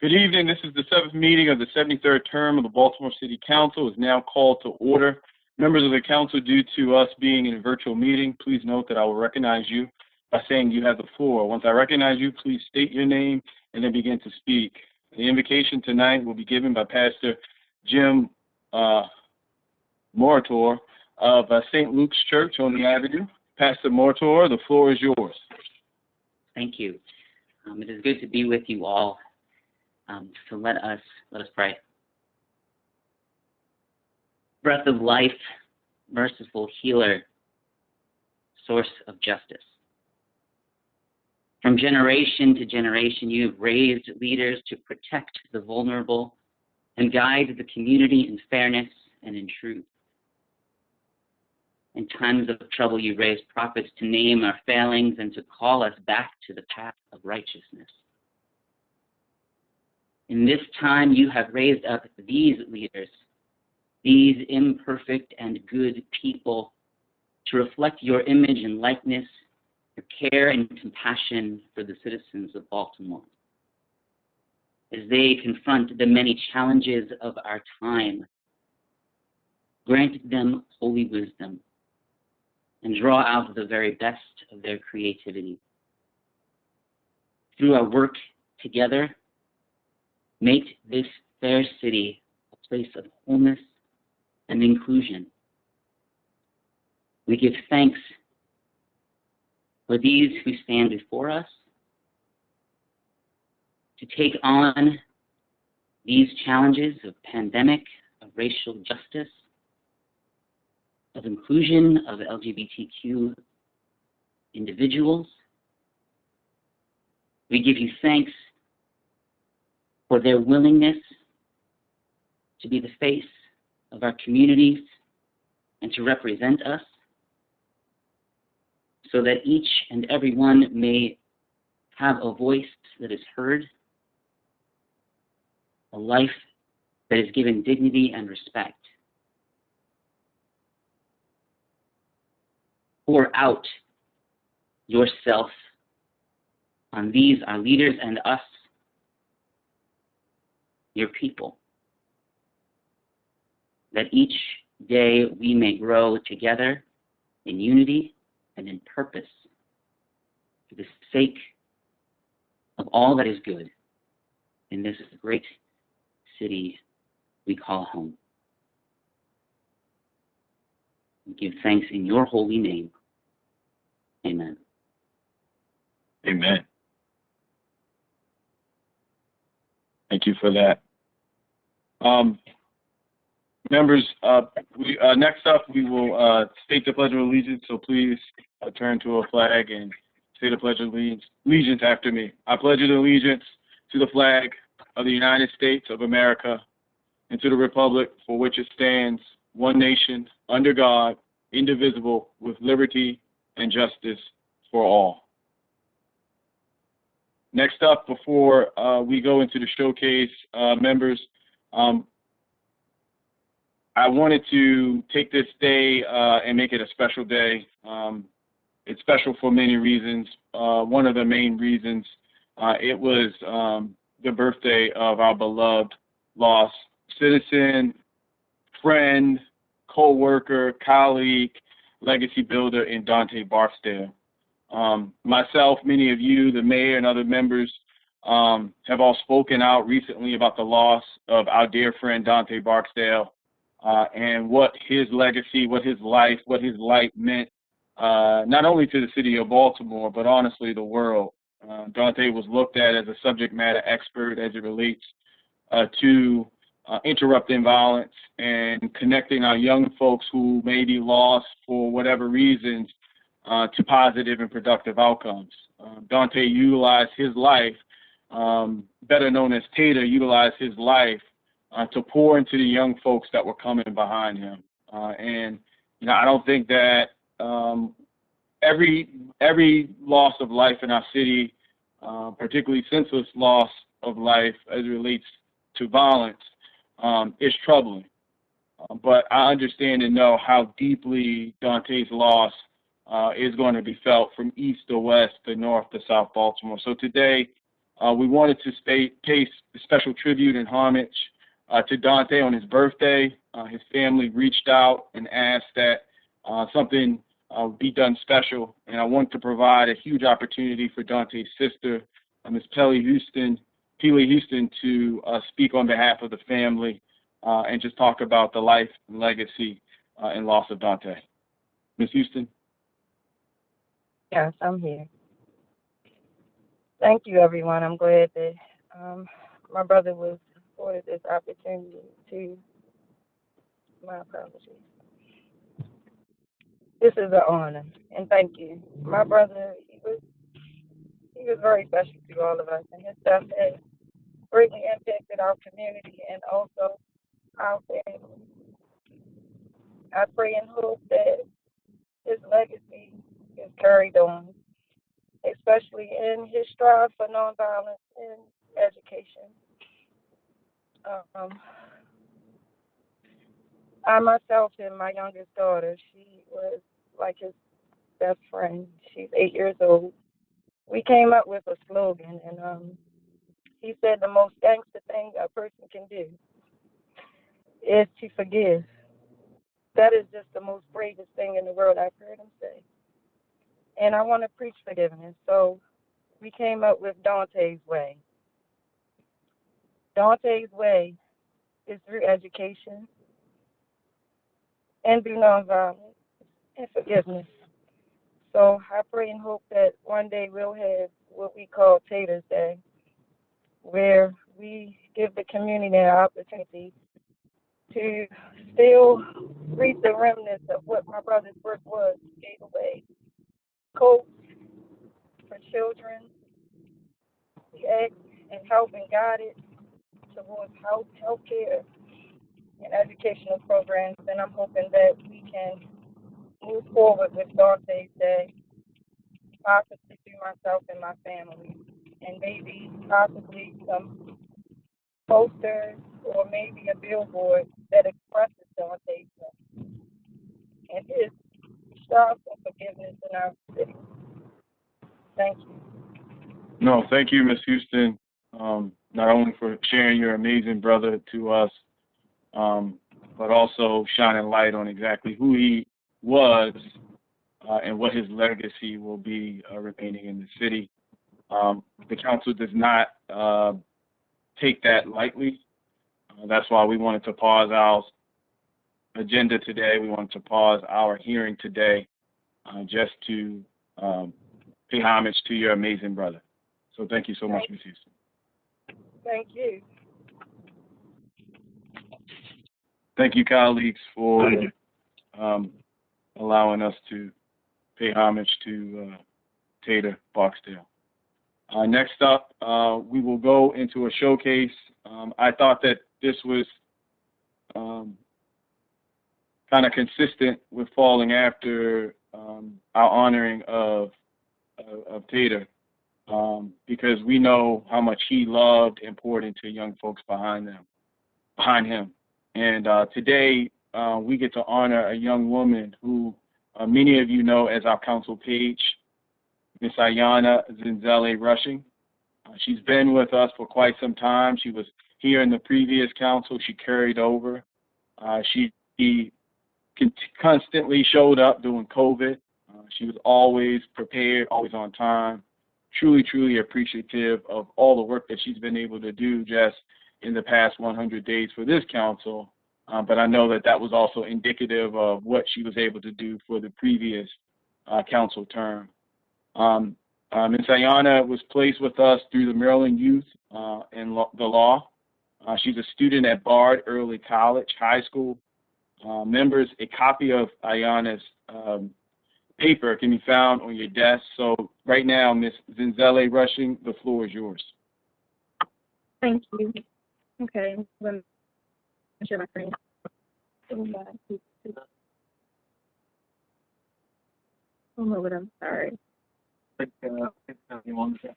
Good evening. This is the seventh meeting of the 73rd term of the Baltimore City Council. Is now called to order. Members of the council, due to us being in a virtual meeting, please note that I will recognize you by saying you have the floor. Once I recognize you, please state your name and then begin to speak. The invocation tonight will be given by Pastor Jim Moritor of St. Luke's Church on the Avenue. Pastor Moritor, the floor is yours. Thank you. It is good to be with you all. So let us pray. Breath of life, merciful healer, source of justice. From generation to generation, you have raised leaders to protect the vulnerable and guide the community in fairness and in truth. In times of trouble, you raised prophets to name our failings and to call us back to the path of righteousness. In this time, you have raised up these leaders, these imperfect and good people, to reflect your image and likeness, your care and compassion for the citizens of Baltimore. As they confront the many challenges of our time, grant them holy wisdom and draw out the very best of their creativity. Through our work together, make this fair city a place of wholeness and inclusion. We give thanks for these who stand before us to take on these challenges of pandemic, of racial justice, of inclusion of LGBTQ individuals. We give you thanks for their willingness to be the face of our communities and to represent us, so that each and every one may have a voice that is heard, a life that is given dignity and respect. Pour out yourself on these, our leaders, and us, your people, that each day we may grow together in unity and in purpose for the sake of all that is good in this great city we call home. We give thanks in your holy name. Amen. Amen. Thank you for that. Members, next up we will state the Pledge of Allegiance, so please turn to a flag and say the Pledge of Allegiance after me. I pledge allegiance to the flag of the United States of America and to the republic for which it stands, one nation, under God, indivisible, with liberty and justice for all. Next up, before we go into the showcase, members, I wanted to take this day and make it a special day. It's special for many reasons. One of the main reasons, it was the birthday of our beloved lost citizen, friend, co-worker, colleague, legacy builder in Dante Barksdale. Myself, many of you, the mayor and other members have all spoken out recently about the loss of our dear friend Dante Barksdale and what his legacy, what his life meant, not only to the city of Baltimore, but honestly the world. Dante was looked at as a subject matter expert as it relates to interrupting violence and connecting our young folks who may be lost for whatever reasons to positive and productive outcomes. Dante utilized his life, better known as Tater, utilized his life to pour into the young folks that were coming behind him. And I don't think that every loss of life in our city, particularly senseless loss of life as it relates to violence, is troubling. But I understand and know how deeply Dante's loss is going to be felt from east to west to north to south Baltimore. So today, we wanted to pay special tribute and homage to Dante on his birthday. His family reached out and asked that something be done special, and I want to provide a huge opportunity for Dante's sister, Ms. Peely Houston, to speak on behalf of the family and just talk about the life and legacy and loss of Dante. Ms. Houston? Yes, I'm here. Thank you, everyone. I'm glad that my brother was afforded this opportunity to, my apologies. This is an honor, and thank you. My brother, he was very special to all of us, and his death has greatly impacted our community and also our family. I pray and hope that his legacy is carried on, especially in his strive for nonviolence in education. I myself and my youngest daughter, she was like his best friend. She's 8 years old. We came up with a slogan, and he said the most gangster thing a person can do is to forgive. That is just the most bravest thing in the world I've heard him say. And I want to preach forgiveness, so we came up with Dante's Way. Dante's Way is through education and through nonviolence and forgiveness. So I pray and hope that one day we'll have what we call Taters Day, where we give the community an opportunity to still reap the remnants of what my brother's work was. He gave away coats for children. He asked and helped and guided towards health care and educational programs, and I'm hoping that we can move forward with Dante's Day, possibly through myself and my family, and maybe possibly some posters or maybe a billboard that expresses Dante's Day and his strive for forgiveness in our city. Thank you. No, thank you, Ms. Houston, not only for sharing your amazing brother to us, but also shining light on exactly who he was and what his legacy will be remaining in the city. The council does not take that lightly. That's why we wanted to pause our agenda today. We wanted to pause our hearing today just to pay homage to your amazing brother. So thank you so much, Ms. Houston. Thank you. Thank you, colleagues, for allowing us to pay homage to Tater Barksdale. Next up, we will go into a showcase. I thought that this was kind of consistent with falling after our honoring of Tater, because we know how much he loved and poured into young folks behind him. And today, we get to honor a young woman who many of you know as our council page, Miss Ayanna Zinzele Rushing. She's been with us for quite some time. She was here in the previous council. She carried over. She constantly showed up during COVID. She was always prepared, always on time. Truly, truly appreciative of all the work that she's been able to do just in the past 100 days for this council. But I know that that was also indicative of what she was able to do for the previous council term. Ms. Ayanna was placed with us through the Maryland Youth in the law. She's a student at Bard Early College, high school. Members, a copy of Ayanna's paper can be found on your desk. So right now, Ms. Zinzele Rushing, the floor is yours. Thank you. Okay, let me share my screen. Oh, Lord, I'm sorry. You want to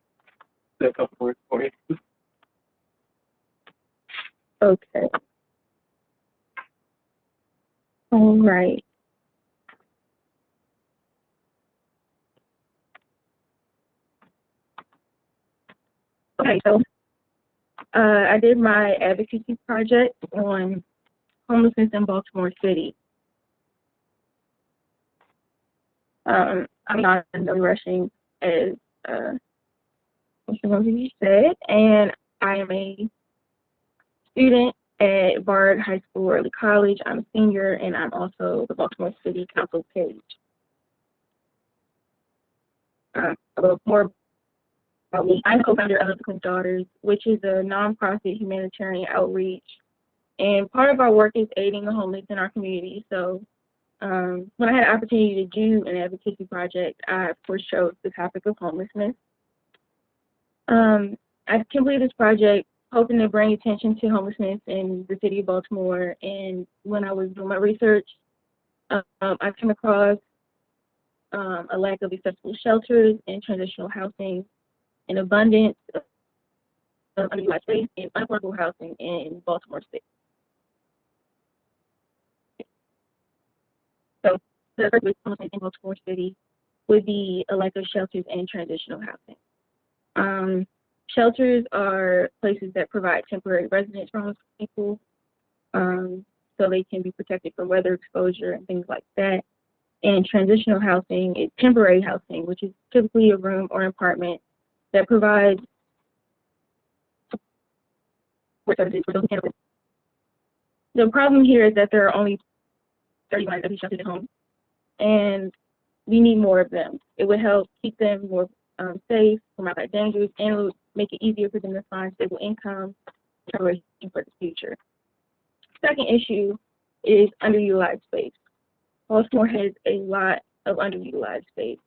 say a couple words for you? Okay. All right. Okay, so I did my advocacy project on homelessness in Baltimore City. I'm not really rushing, as Mr. Mosey said, and I am a student at Bard High School Early College. I'm a senior, and I'm also the Baltimore City Council page. A little more about me. I'm co-founder of the Queen's Daughters, which is a nonprofit humanitarian outreach. And part of our work is aiding the homeless in our community. So when I had an opportunity to do an advocacy project, I, of course, chose the topic of homelessness. I completed this project hoping to bring attention to homelessness in the city of Baltimore. And when I was doing my research, I came across a lack of accessible shelters and transitional housing, an abundance of underutilized space and unaffordable housing in Baltimore City. So the first with homelessness in Baltimore City would be a lack of shelters and transitional housing. Shelters are places that provide temporary residence for homeless people, so they can be protected from weather exposure and things like that. And transitional housing is temporary housing, which is typically a room or apartment that provides services for those who can't afford. The problem here is that there are only 31 of these shelters at home, and we need more of them. It would help keep them more safe from outside dangers, and it would make it easier for them to find stable income for the future. Second issue is underutilized space. Baltimore has a lot of underutilized space.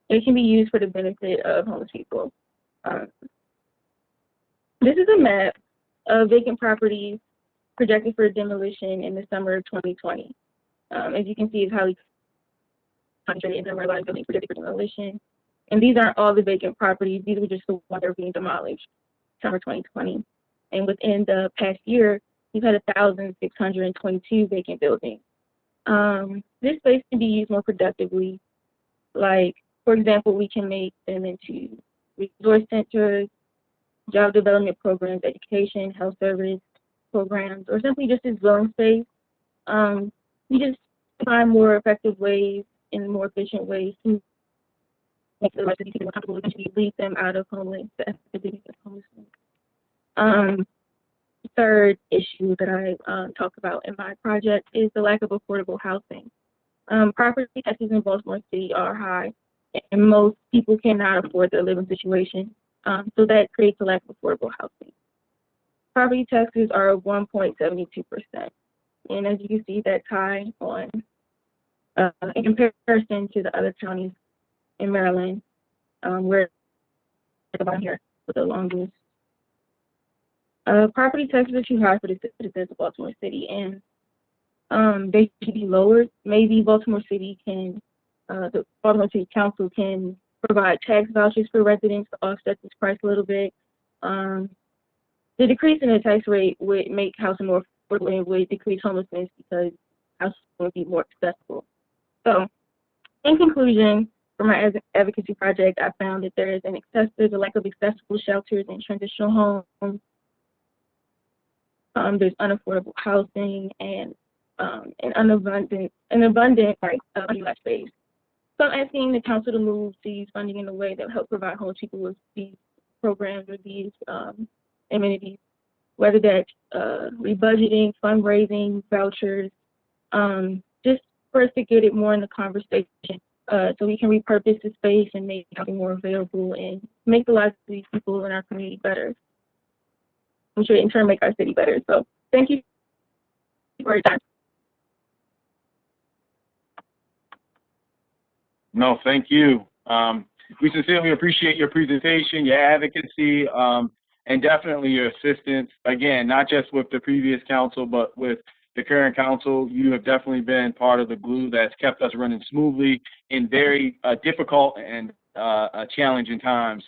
It can be used for the benefit of homeless people. This is a map of vacant properties projected for demolition in the summer of 2020. As you can see, it's highly concentrated in the number of large buildings projected for demolition. And these aren't all the vacant properties. These are just the ones that are being demolished, summer 2020. And within the past year, we've had 1,622 vacant buildings. This space can be used more productively. Like, for example, we can make them into resource centers, job development programs, education, health service programs, or simply just as dwelling space. We just find more effective ways and more efficient ways to make the rest of these people more comfortable, eventually lead them out of homelessness. Third issue that I talk about in my project is the lack of affordable housing. Property taxes in Baltimore City are high, and most people cannot afford their living situation, so that creates a lack of affordable housing. Property taxes are 1.72%, and as you can see, that's high on in comparison to the other counties in Maryland, where about here with the longest. Property taxes are too high for the citizens of Baltimore City, and they should be lowered. Maybe Baltimore City can, the Baltimore City Council can provide tax vouchers for residents to offset this price a little bit. The decrease in the tax rate would make housing more affordable and would decrease homelessness because housing would be more accessible. So, in conclusion, for my advocacy project, I found that there is a lack of accessible shelters and transitional homes. There's unaffordable housing and an abundant unutilized space. So I'm asking the council to move these funding in a way that will help provide homeless people with these programs or these amenities, whether that's rebudgeting, fundraising, vouchers, just for us to get it more in the conversation so we can repurpose the space and make housing more available and make the lives of these people in our community better, which would in turn make our city better. So thank you for your time. No, thank you. We sincerely appreciate your presentation, your advocacy, and definitely your assistance. Again, not just with the previous council, but with the current council. You have definitely been part of the glue that's kept us running smoothly in very difficult and challenging times.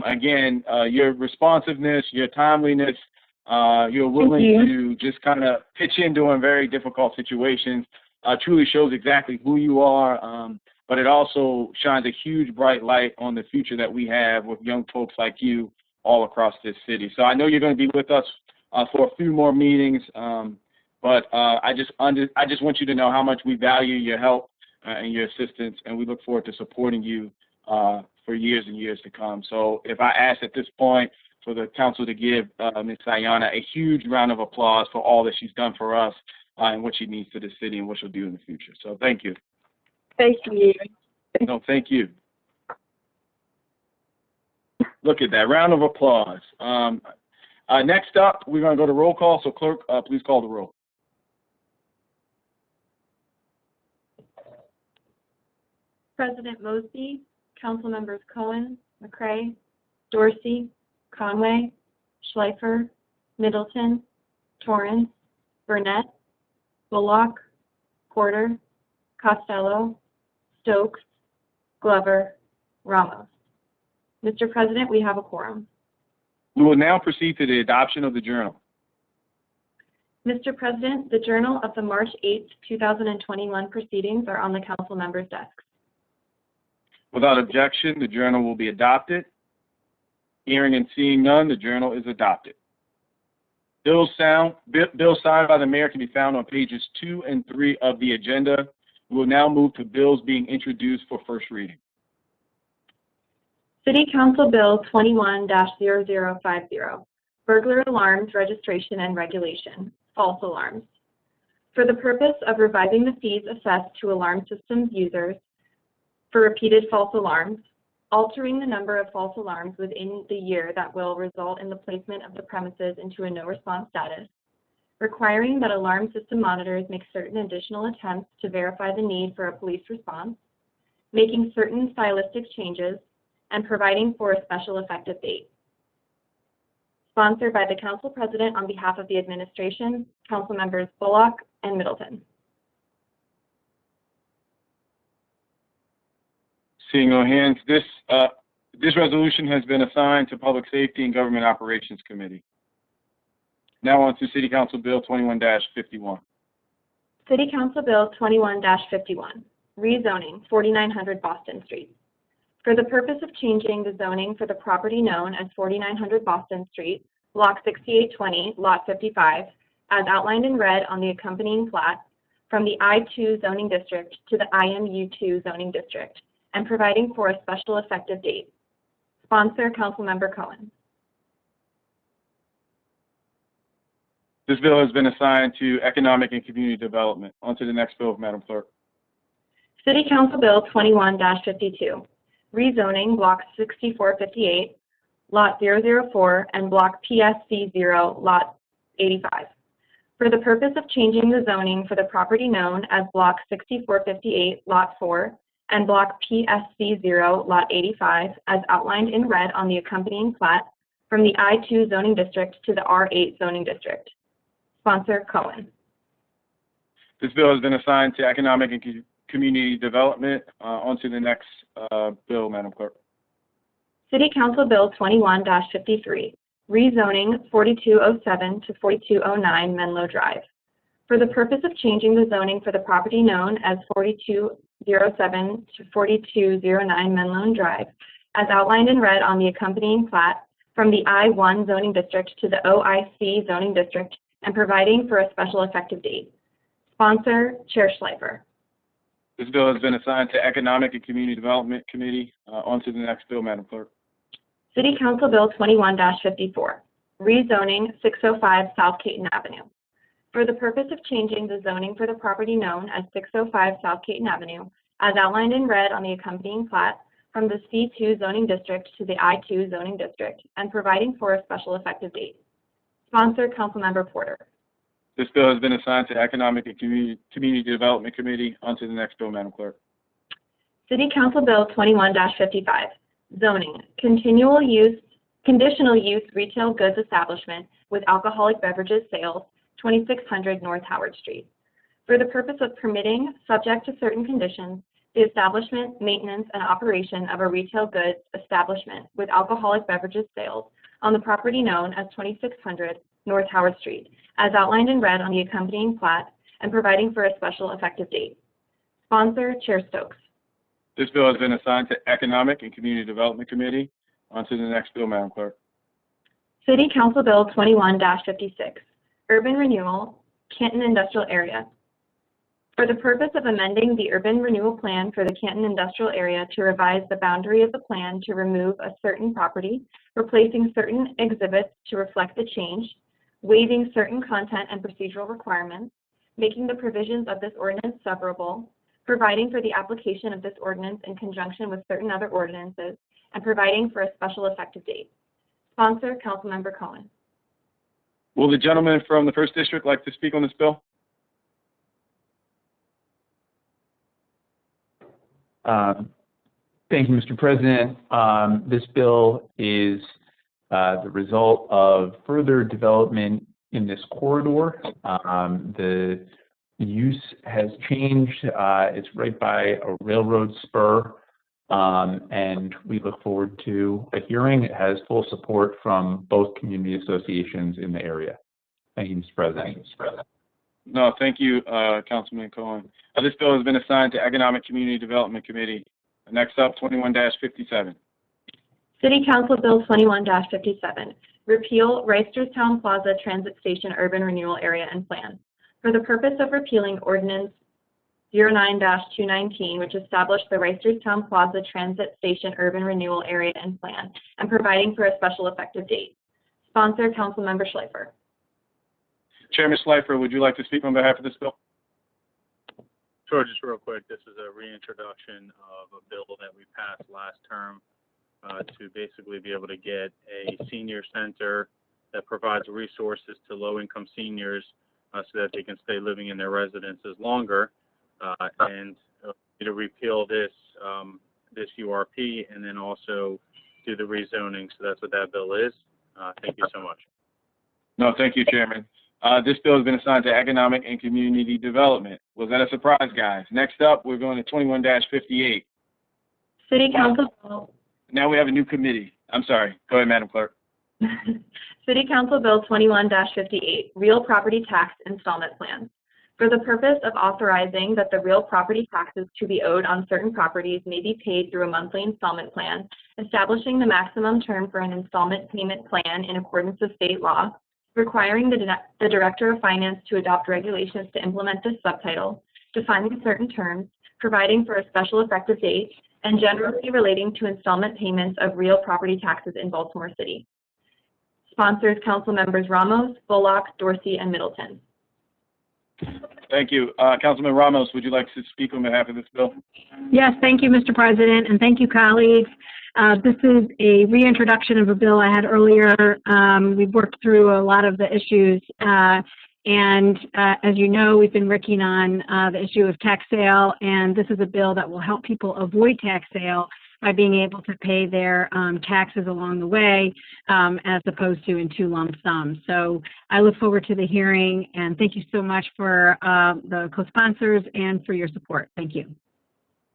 Again, your responsiveness, your timeliness, you're willing to just kind of pitch in during very difficult situations truly shows exactly who you are. But it also shines a huge bright light on the future that we have with young folks like you all across this city. So I know you're going to be with us for a few more meetings, but I just want you to know how much we value your help and your assistance, and we look forward to supporting you for years and years to come. So if I ask at this point for the council to give Ms. Sayana a huge round of applause for all that she's done for us and what she means to the city and what she'll do in the future. So thank you. Thank you. No, thank you. Look at that, round of applause. Next up, we're going to go to roll call. So clerk, please call the roll. President Mosby, Council Members Cohen, McCray, Dorsey, Conway, Schleifer, Middleton, Torrance, Burnett, Bullock, Porter, Costello, Stokes, Glover, Ramos. Mr. President, we have a quorum. We will now proceed to the adoption of the journal. Mr. President, the journal of the March 8, 2021 proceedings are on the council members' desks. Without objection, the journal will be adopted. Hearing and seeing none, the journal is adopted. Bills signed by the mayor can be found on pages 2 and 3 of the agenda. We will now move to bills being introduced for first reading. City Council Bill 21-0050, Burglar Alarms Registration and Regulation, False Alarms. For the purpose of revising the fees assessed to alarm systems users for repeated false alarms, altering the number of false alarms within the year that will result in the placement of the premises into a no-response status, requiring that alarm system monitors make certain additional attempts to verify the need for a police response, making certain stylistic changes, and providing for a special effective date. Sponsored by the Council President on behalf of the administration, Council Members Bullock and Middleton. Seeing no hands, this resolution has been assigned to Public Safety and Government Operations Committee. Now on to City Council Bill 21-51. City Council Bill 21-51, Rezoning 4900 Boston Street. For the purpose of changing the zoning for the property known as 4900 Boston Street, Block 6820, Lot 55, as outlined in red on the accompanying plat, from the I-2 zoning district to the IMU-2 zoning district, and providing for a special effective date. Sponsor, Councilmember Cohen. This bill has been assigned to Economic and Community Development. On to the next bill, Madam Clerk. City Council Bill 21-52, Rezoning Block 6458, Lot 004, and Block PSC0, Lot 85. For the purpose of changing the zoning for the property known as Block 6458, Lot 4, and Block PSC0, Lot 85, as outlined in red on the accompanying plat, from the I-2 zoning district to the R-8 zoning district. Sponsor, Cohen. This bill has been assigned to Economic and Community Development. On to the next bill, Madam Clerk. City Council Bill 21-53, Rezoning 4207 to 4209 Menlo Drive. For the purpose of changing the zoning for the property known as 4207 to 4209 Menlo Drive, as outlined in red on the accompanying plat, from the I-1 zoning district to the OIC zoning district, and providing for a special effective date. Sponsor, Chair Schleifer. This bill has been assigned to Economic and Community Development Committee. On to the next bill, Madam Clerk. City Council Bill 21-54, Rezoning 605 South Caton Avenue. For the purpose of changing the zoning for the property known as 605 South Caton Avenue, as outlined in red on the accompanying plat, from the C2 zoning district to the I2 zoning district, and providing for a special effective date. Sponsor, Councilmember Porter. This bill has been assigned to Economic and Community Development Committee. On to the next bill, Madam Clerk. City Council Bill 21-55, Zoning, Conditional Use Retail Goods Establishment with Alcoholic Beverages Sales, 2600 North Howard Street. For the purpose of permitting, subject to certain conditions, the establishment, maintenance, and operation of a retail goods establishment with alcoholic beverages sales on the property known as 2600 North Howard Street, as outlined in red on the accompanying plat, and providing for a special effective date. Sponsor, Chair Stokes. This bill has been assigned to Economic and Community Development Committee. On to the next bill, Madam Clerk. City Council Bill 21-56, Urban Renewal, Canton Industrial Area. For the purpose of amending the urban renewal plan for the Canton Industrial Area to revise the boundary of the plan to remove a certain property, replacing certain exhibits to reflect the change, waiving certain content and procedural requirements, making the provisions of this ordinance severable, providing for the application of this ordinance in conjunction with certain other ordinances, and providing for a special effective date. Sponsor, Councilmember Cohen. Will the gentleman from the 1st District like to speak on this bill? Thank you, Mr. President. This bill is the result of further development in this corridor. The use has changed. It's right by a railroad spur, and we look forward to a hearing. It has full support from both community associations in the area. Thank you, Mr. President. No, thank you, Councilman Cohen. This bill has been assigned to Economic Community Development Committee. Next up, 21-57. City Council Bill 21-57, Repeal Reisterstown Plaza Transit Station Urban Renewal Area and Plan. For the purpose of repealing Ordinance 09-219, which established the Reisterstown Plaza Transit Station Urban Renewal Area and Plan, and providing for a special effective date. Sponsor, Councilmember Schleifer. Chairman Schleifer, would you like to speak on behalf of this bill? Sure, just real quick, this is a reintroduction of a bill that we passed last term to basically be able to get a senior center that provides resources to low-income seniors so that they can stay living in their residences longer, and to repeal this this URP and then also do the rezoning. So that's what that bill is. Thank you so much. No, thank you, Chairman. This bill has been assigned to Economic and Community Development. Was that a surprise, guys? Next up, we're going to 21-58. City Council. Now we have a new committee. I'm sorry. Go ahead, Madam Clerk. City Council Bill 21-58, Real Property Tax Installment Plan. For the purpose of authorizing that the real property taxes to be owed on certain properties may be paid through a monthly installment plan, establishing the maximum term for an installment payment plan in accordance with state law, requiring the Director of Finance to adopt regulations to implement this subtitle, defining certain terms, providing for a special effective date, and generally relating to installment payments of real property taxes in Baltimore City. Sponsors, Council Members Ramos, Bullock, Dorsey, and Middleton. Thank you. Councilman Ramos, would you like to speak on behalf of this bill? Yes, thank you, Mr. President, and thank you, colleagues. This is a reintroduction of a bill I had earlier. We've worked through a lot of the issues, and as you know, we've been working on the issue of tax sale, and this is a bill that will help people avoid tax sale by being able to pay their taxes along the way as opposed to in two lump sums. So I look forward to the hearing, and thank you so much for the co-sponsors and for your support. Thank you.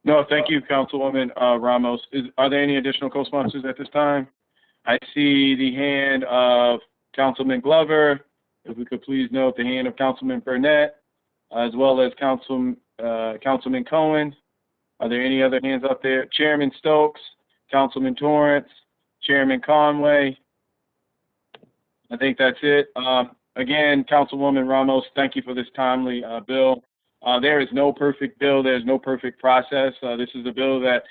No, thank you, Councilwoman Ramos. Are there any additional co-sponsors at this time? I see the hand of Councilman Glover. If we could please note the hand of Councilman Burnett, as well as Councilman Cohen. Are there any other hands up there? Chairman Stokes, Councilman Torrance, Chairman Conway. I think that's it. Again, Councilwoman Ramos, thank you for this timely bill. There is no perfect bill. There's no perfect process. This is a bill that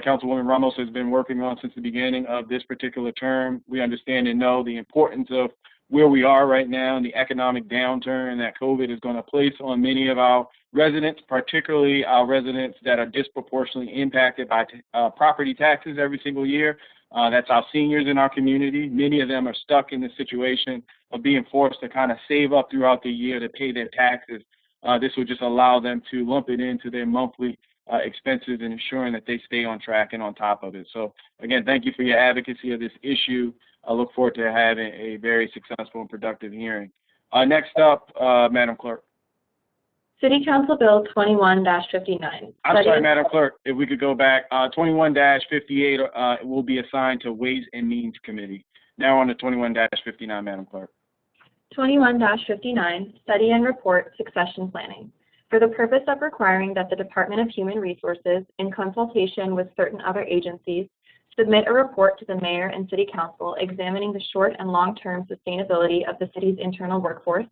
Councilwoman Ramos has been working on since the beginning of this particular term. We understand and know the importance of where we are right now and the economic downturn that COVID is going to place on many of our residents, particularly our residents that are disproportionately impacted by property taxes every single year. That's our seniors in our community. Many of them are stuck in the situation of being forced to kind of save up throughout the year to pay their taxes. This would just allow them to lump it into their monthly expenses and ensuring that they stay on track and on top of it. So again, thank you for your advocacy of this issue. I look forward to having a very successful and productive hearing. Next up, Madam Clerk. City Council Bill 21-59. I'm sorry, Madam Clerk, if we could go back. 21-58 will be assigned to Ways and Means Committee. Now on to 21-59, Madam Clerk. 21-59, Study and Report Succession Planning. For the purpose of requiring that the Department of Human Resources, in consultation with certain other agencies, Submit a report to the Mayor and City Council examining the short and long-term sustainability of the city's internal workforce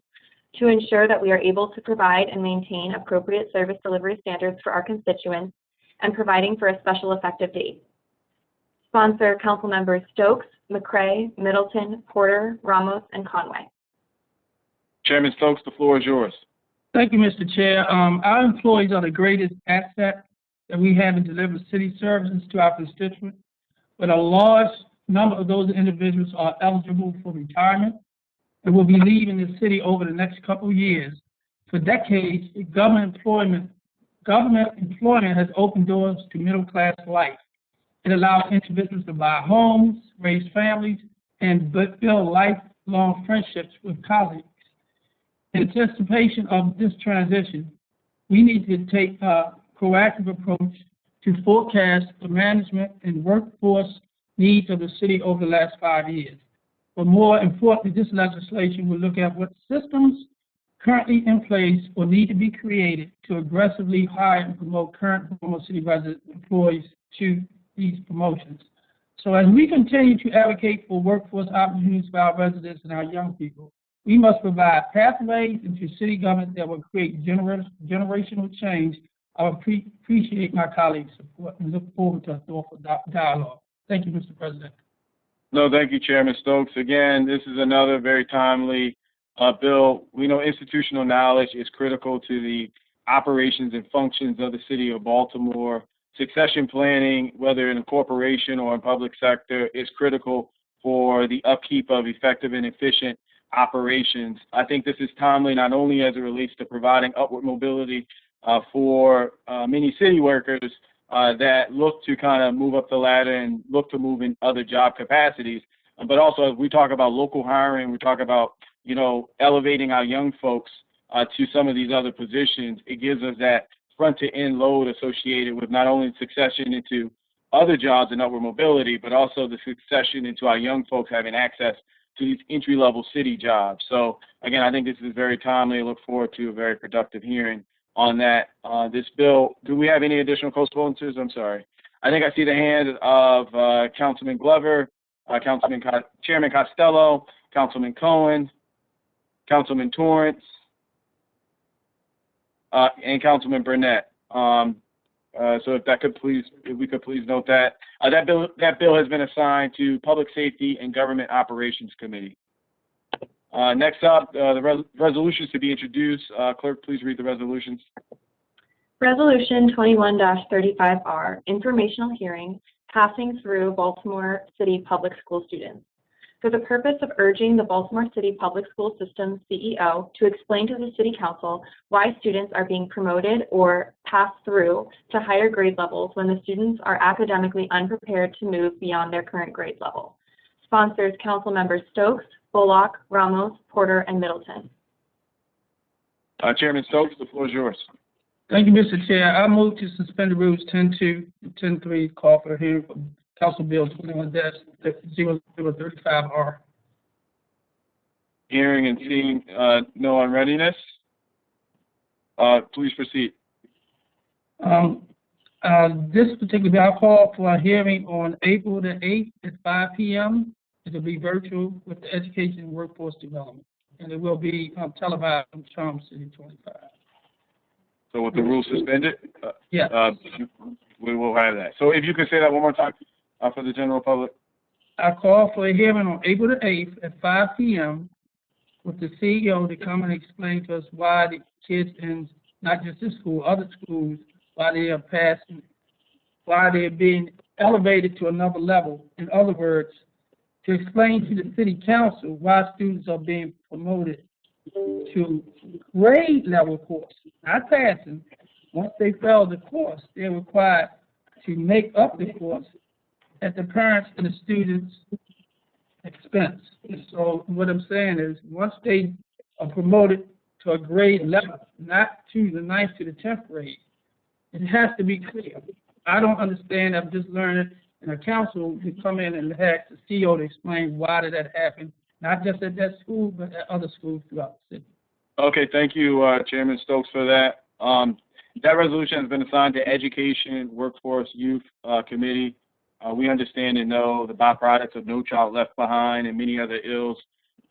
to ensure that we are able to provide and maintain appropriate service delivery standards for our constituents and providing for a special effective date. Sponsor Council Members Stokes, McCray, Middleton, Porter, Ramos, and Conway. Chairman Stokes, the floor is yours. Thank you, Mr. Chair. Our employees are the greatest asset that we have in delivering city services to our constituents, but a large number of those individuals are eligible for retirement and will be leaving the city over the next couple of years. For decades, government employment has opened doors to middle-class life. It allows individuals to buy homes, raise families, and build lifelong friendships with colleagues. In anticipation of this transition, we need to take a proactive approach to forecast the management and workforce needs of the city over the last 5 years. But more importantly, this legislation will look at what systems currently in place or need to be created to aggressively hire and promote current Baltimore City resident employees to these promotions. So as we continue to advocate for workforce opportunities for our residents and our young people, we must provide pathways into city government that will create generational change. I appreciate my colleagues' support and look forward to a thoughtful dialogue. Thank you, Mr. President. No, thank you, Chairman Stokes. Again, this is another very timely bill. We know institutional knowledge is critical to the operations and functions of the city of Baltimore. Succession planning, whether in a corporation or in public sector, is critical for the upkeep of effective and efficient operations. I think this is timely not only as it relates to providing upward mobility for many city workers that look to kind of move up the ladder and look to move in other job capacities, but also as we talk about local hiring, we talk about, you know, elevating our young folks to some of these other positions. It gives us that front to end load associated with not only succession into other jobs and upward mobility, but also the succession into our young folks having access to these entry-level city jobs. So again, I think this is very timely. I look forward to a very productive hearing on that. This bill, do we have any additional co-sponsors? I'm sorry. I think I see the hand of Councilman Glover, Chairman Costello, Councilman Cohen, Councilman Torrance, and Councilman Burnett. So if we could please note that. That bill has been assigned to Public Safety and Government Operations Committee. Next up, the resolutions to be introduced. Clerk, please read the resolutions. Resolution 21-35R, informational hearing, passing through Baltimore City Public School students. For the purpose of urging the Baltimore City Public School System CEO to explain to the City Council why students are being promoted or passed through to higher grade levels when the students are academically unprepared to move beyond their current grade level. Sponsors Council Members Stokes, Bullock, Ramos, Porter, and Middleton. Chairman Stokes, the floor is yours. Thank you, Mr. Chair. I move to suspend the rules 10-2 and 10-3, call for a hearing for Council Bill 21-0035R. Hearing and seeing no unreadiness. Please proceed. This particular bill, I'll call for a hearing on April the 8th at 5 p.m. It will be virtual with the Education and Workforce Development, and it will be televised on Charm City 25. So with the rules suspended? Yeah. We will have that. So if you could say that one more time for the general public. I call for a hearing on April the 8th at 5 p.m. with the CEO to come and explain to us why the kids in not just this school, other schools, why they are passing, why they are being elevated to another level. In other words, to explain to the City Council why students are being promoted to grade level course, not passing. Once they fail the course, they're required to make up the course at the parents' and the students' expense. So what I'm saying is, once they are promoted to a grade level, not to the 9th to the 10th grade, it has to be clear. I don't understand. I'm just learning, and a council to come in and have the CEO to explain why did that happen, not just at that school, but at other schools throughout the city. Okay, thank you, Chairman Stokes, for that. That resolution has been assigned to Education, Workforce, Youth Committee. We understand and know the byproducts of No Child Left Behind and many other ills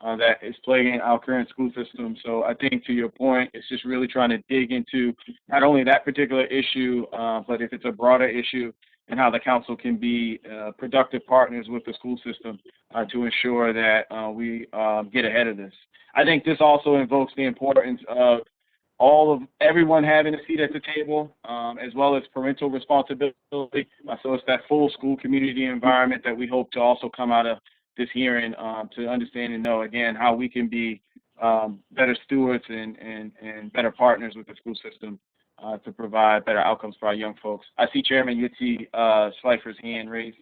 that is plaguing our current school system. So I think, to your point, it's just really trying to dig into not only that particular issue, but if it's a broader issue, and how the council can be productive partners with the school system to ensure that we get ahead of this. I think this also invokes the importance of everyone having a seat at the table, as well as parental responsibility. So it's that full school community environment that we hope to also come out of this hearing to understand and know, again, how we can be better stewards and better partners with the school system to provide better outcomes for our young folks. I see Chairman Yitzi Schleifer's hand raised.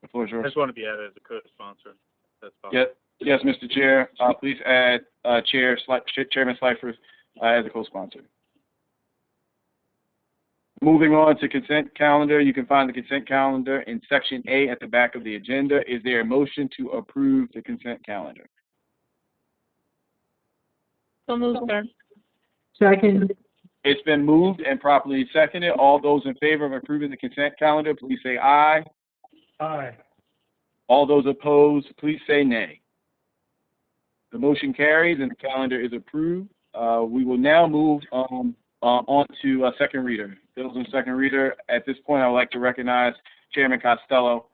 The floor is I yours. just want to be added as a co-sponsor. That's possible. Yes, Mr. Chair. Please add Chairman Schleifer as a co-sponsor. Moving on to consent calendar, you can find the consent calendar in Section A at the back of the agenda. Is there a motion to approve the consent calendar? So moved, sir. Second. It's been moved and properly seconded. All those in favor of approving the consent calendar, please say aye. Aye. All those opposed, please say nay. The motion carries and the calendar is approved. We will now move on to second reader. Bills and second reader. At this point, I would like to recognize Chairman Costello.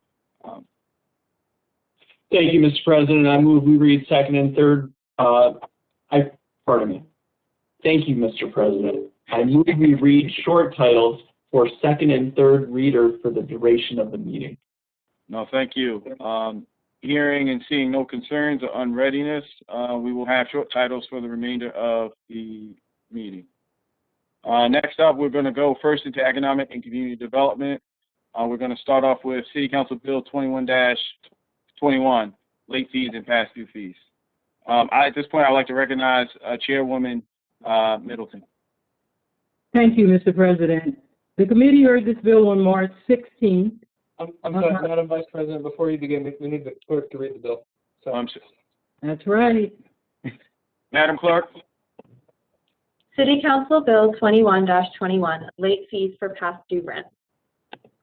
Thank you, Mr. President. I move we read second and third. Pardon me. Thank you, Mr. President. I move we read short titles for second and third reader for the duration of the meeting. No, thank you. Hearing and seeing no concerns or unreadiness, we will have short titles for the remainder of the meeting. Next up, we're going to go first into economic and community development. We're going to start off with City Council Bill 21-21, late fees and past due fees. At this point, I'd like to recognize Chairwoman Middleton. Thank you, Mr. President. The committee heard this bill on March 16th. I'm sorry, Madam Vice President, before you begin, we need the clerk to read the bill. So. That's right. Madam Clerk. City Council Bill 21-21, late fees for past due rent.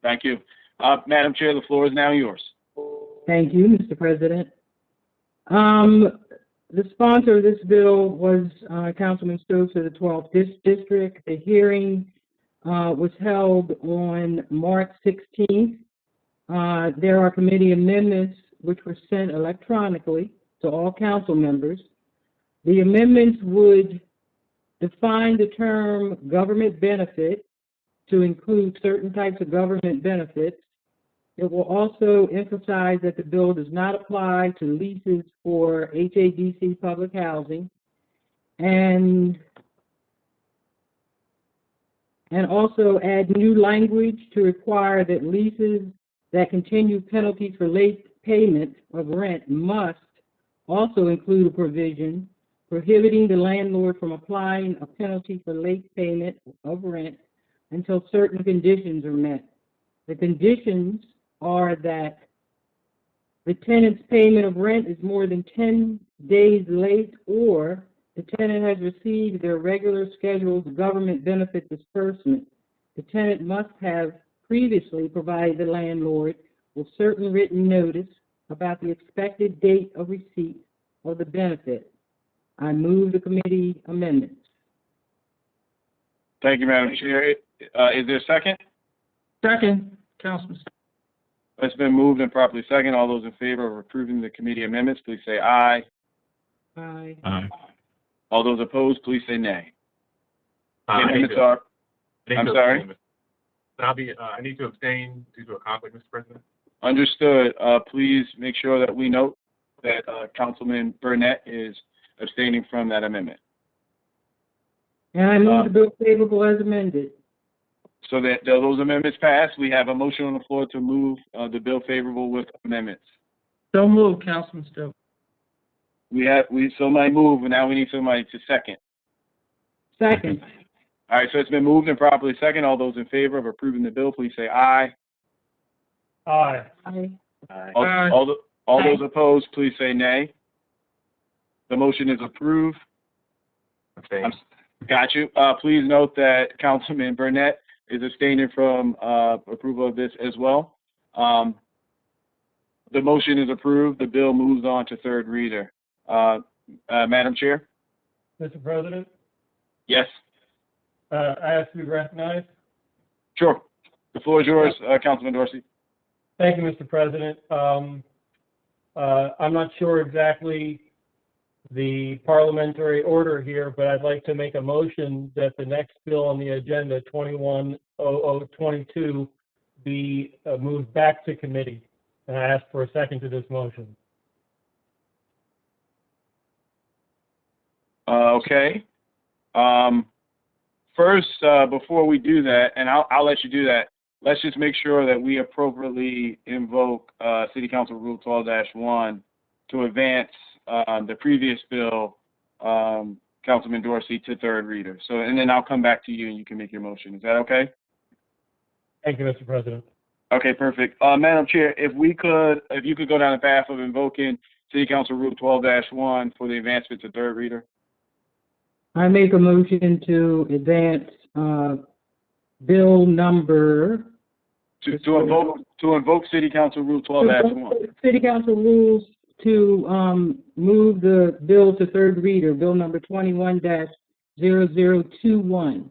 Thank you. Madam Chair, the floor is now yours. Thank you, Mr. President. The sponsor of this bill was Councilman Stokes of the 12th District. The hearing was held on March 16th. There are committee amendments which were sent electronically to all council members. The amendments would define the term government benefit to include certain types of government benefits. It will also emphasize that the bill does not apply to leases for HADC public housing, and also add new language to require that leases that continue penalties for late payment of rent must also include a provision prohibiting the landlord from applying a penalty for late payment of rent until certain conditions are met. The conditions are that the tenant's payment of rent is more than 10 days late, or the tenant has received their regular scheduled government benefit disbursement. The tenant must have previously provided the landlord with certain written notice about the expected date of receipt of the benefit. I move the committee amendments. Thank you, Madam Chair. Is there a second? Second, Councilman. It's been moved and properly second. All those in favor of approving the committee amendments, please say aye. Aye. Aye. All those opposed, please say nay. The I amendments are. I'm sorry. I need to abstain due to a conflict, Mr. President. Understood. Please make sure that we note that Councilman Burnett is abstaining from that amendment. And I move the bill favorable as amended. So that those amendments pass, we have a motion on the floor to move the bill favorable with amendments. So moved, Councilman Stokes. Somebody move, and now we need somebody to second. Second. All right, so it's been moved and properly second. All those in favor of approving the bill, please say aye. Aye. Aye. All those opposed, please say nay. The motion is approved. Abstain. Got you. Please note that Councilman Burnett is abstaining from approval of this as well. The motion is approved. The bill moves on to third reader. Madam Chair? Mr. President, Yes. I ask to be recognized. Sure. The floor is yours, Councilman Dorsey. Thank you, Mr. President. I'm not sure exactly the parliamentary order here, but I'd like to make a motion that the next bill on the agenda, 210022, be moved back to committee. And I ask for a second to this motion. Okay. First, before we do that, and I'll let you do that, let's just make sure that we appropriately invoke City Council Rule 12-1 to advance the previous bill, Councilman Dorsey, to third reader. So, and then I'll come back to you and you can make your motion. Is that okay? Thank you, Mr. President. Okay, perfect. Madam Chair, if you could go down the path of invoking City Council Rule 12-1 for the advancement to third reader. I make a motion to advance bill number to invoke City Council Rule 12-1. City Council rules to move the bill to third reader, bill number 21-0021.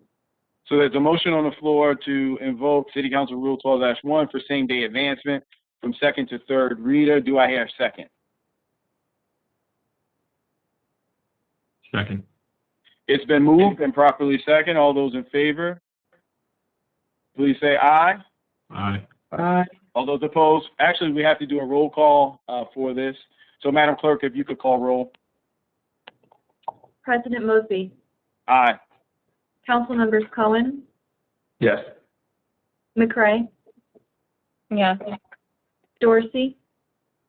So there's a motion on the floor to invoke City Council Rule 12-1 for same-day advancement from second to third reader. Do I hear a second? Second. It's been moved and properly second. All those in favor, please say aye. Aye. Aye. All those opposed? Actually, we have to do a roll call for this. So, Madam Clerk, if you could call roll. President Mosby. Aye. Council members Cohen, Yes. McCray, Yes. Dorsey,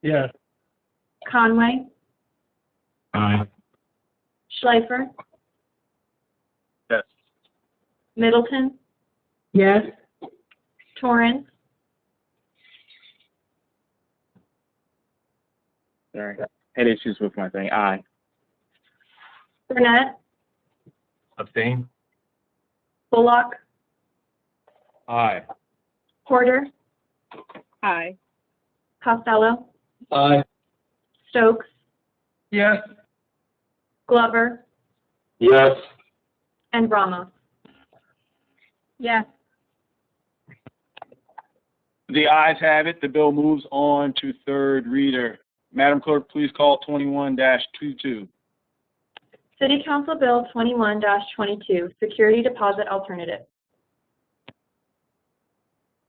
Yes. Conway, Aye. Schleifer, Yes. Middleton, Yes. Torrance, Sorry. Had issues with my thing. Aye. Burnett, Abstain? Bullock, Aye. Porter, Aye. Costello, Aye. Stokes, Yes. Glover, Yes. and Ramos. Yes. The ayes have it. The bill moves on to third reader. Madam Clerk, please call 21-22. City Council Bill 21-22, Security Deposit Alternative.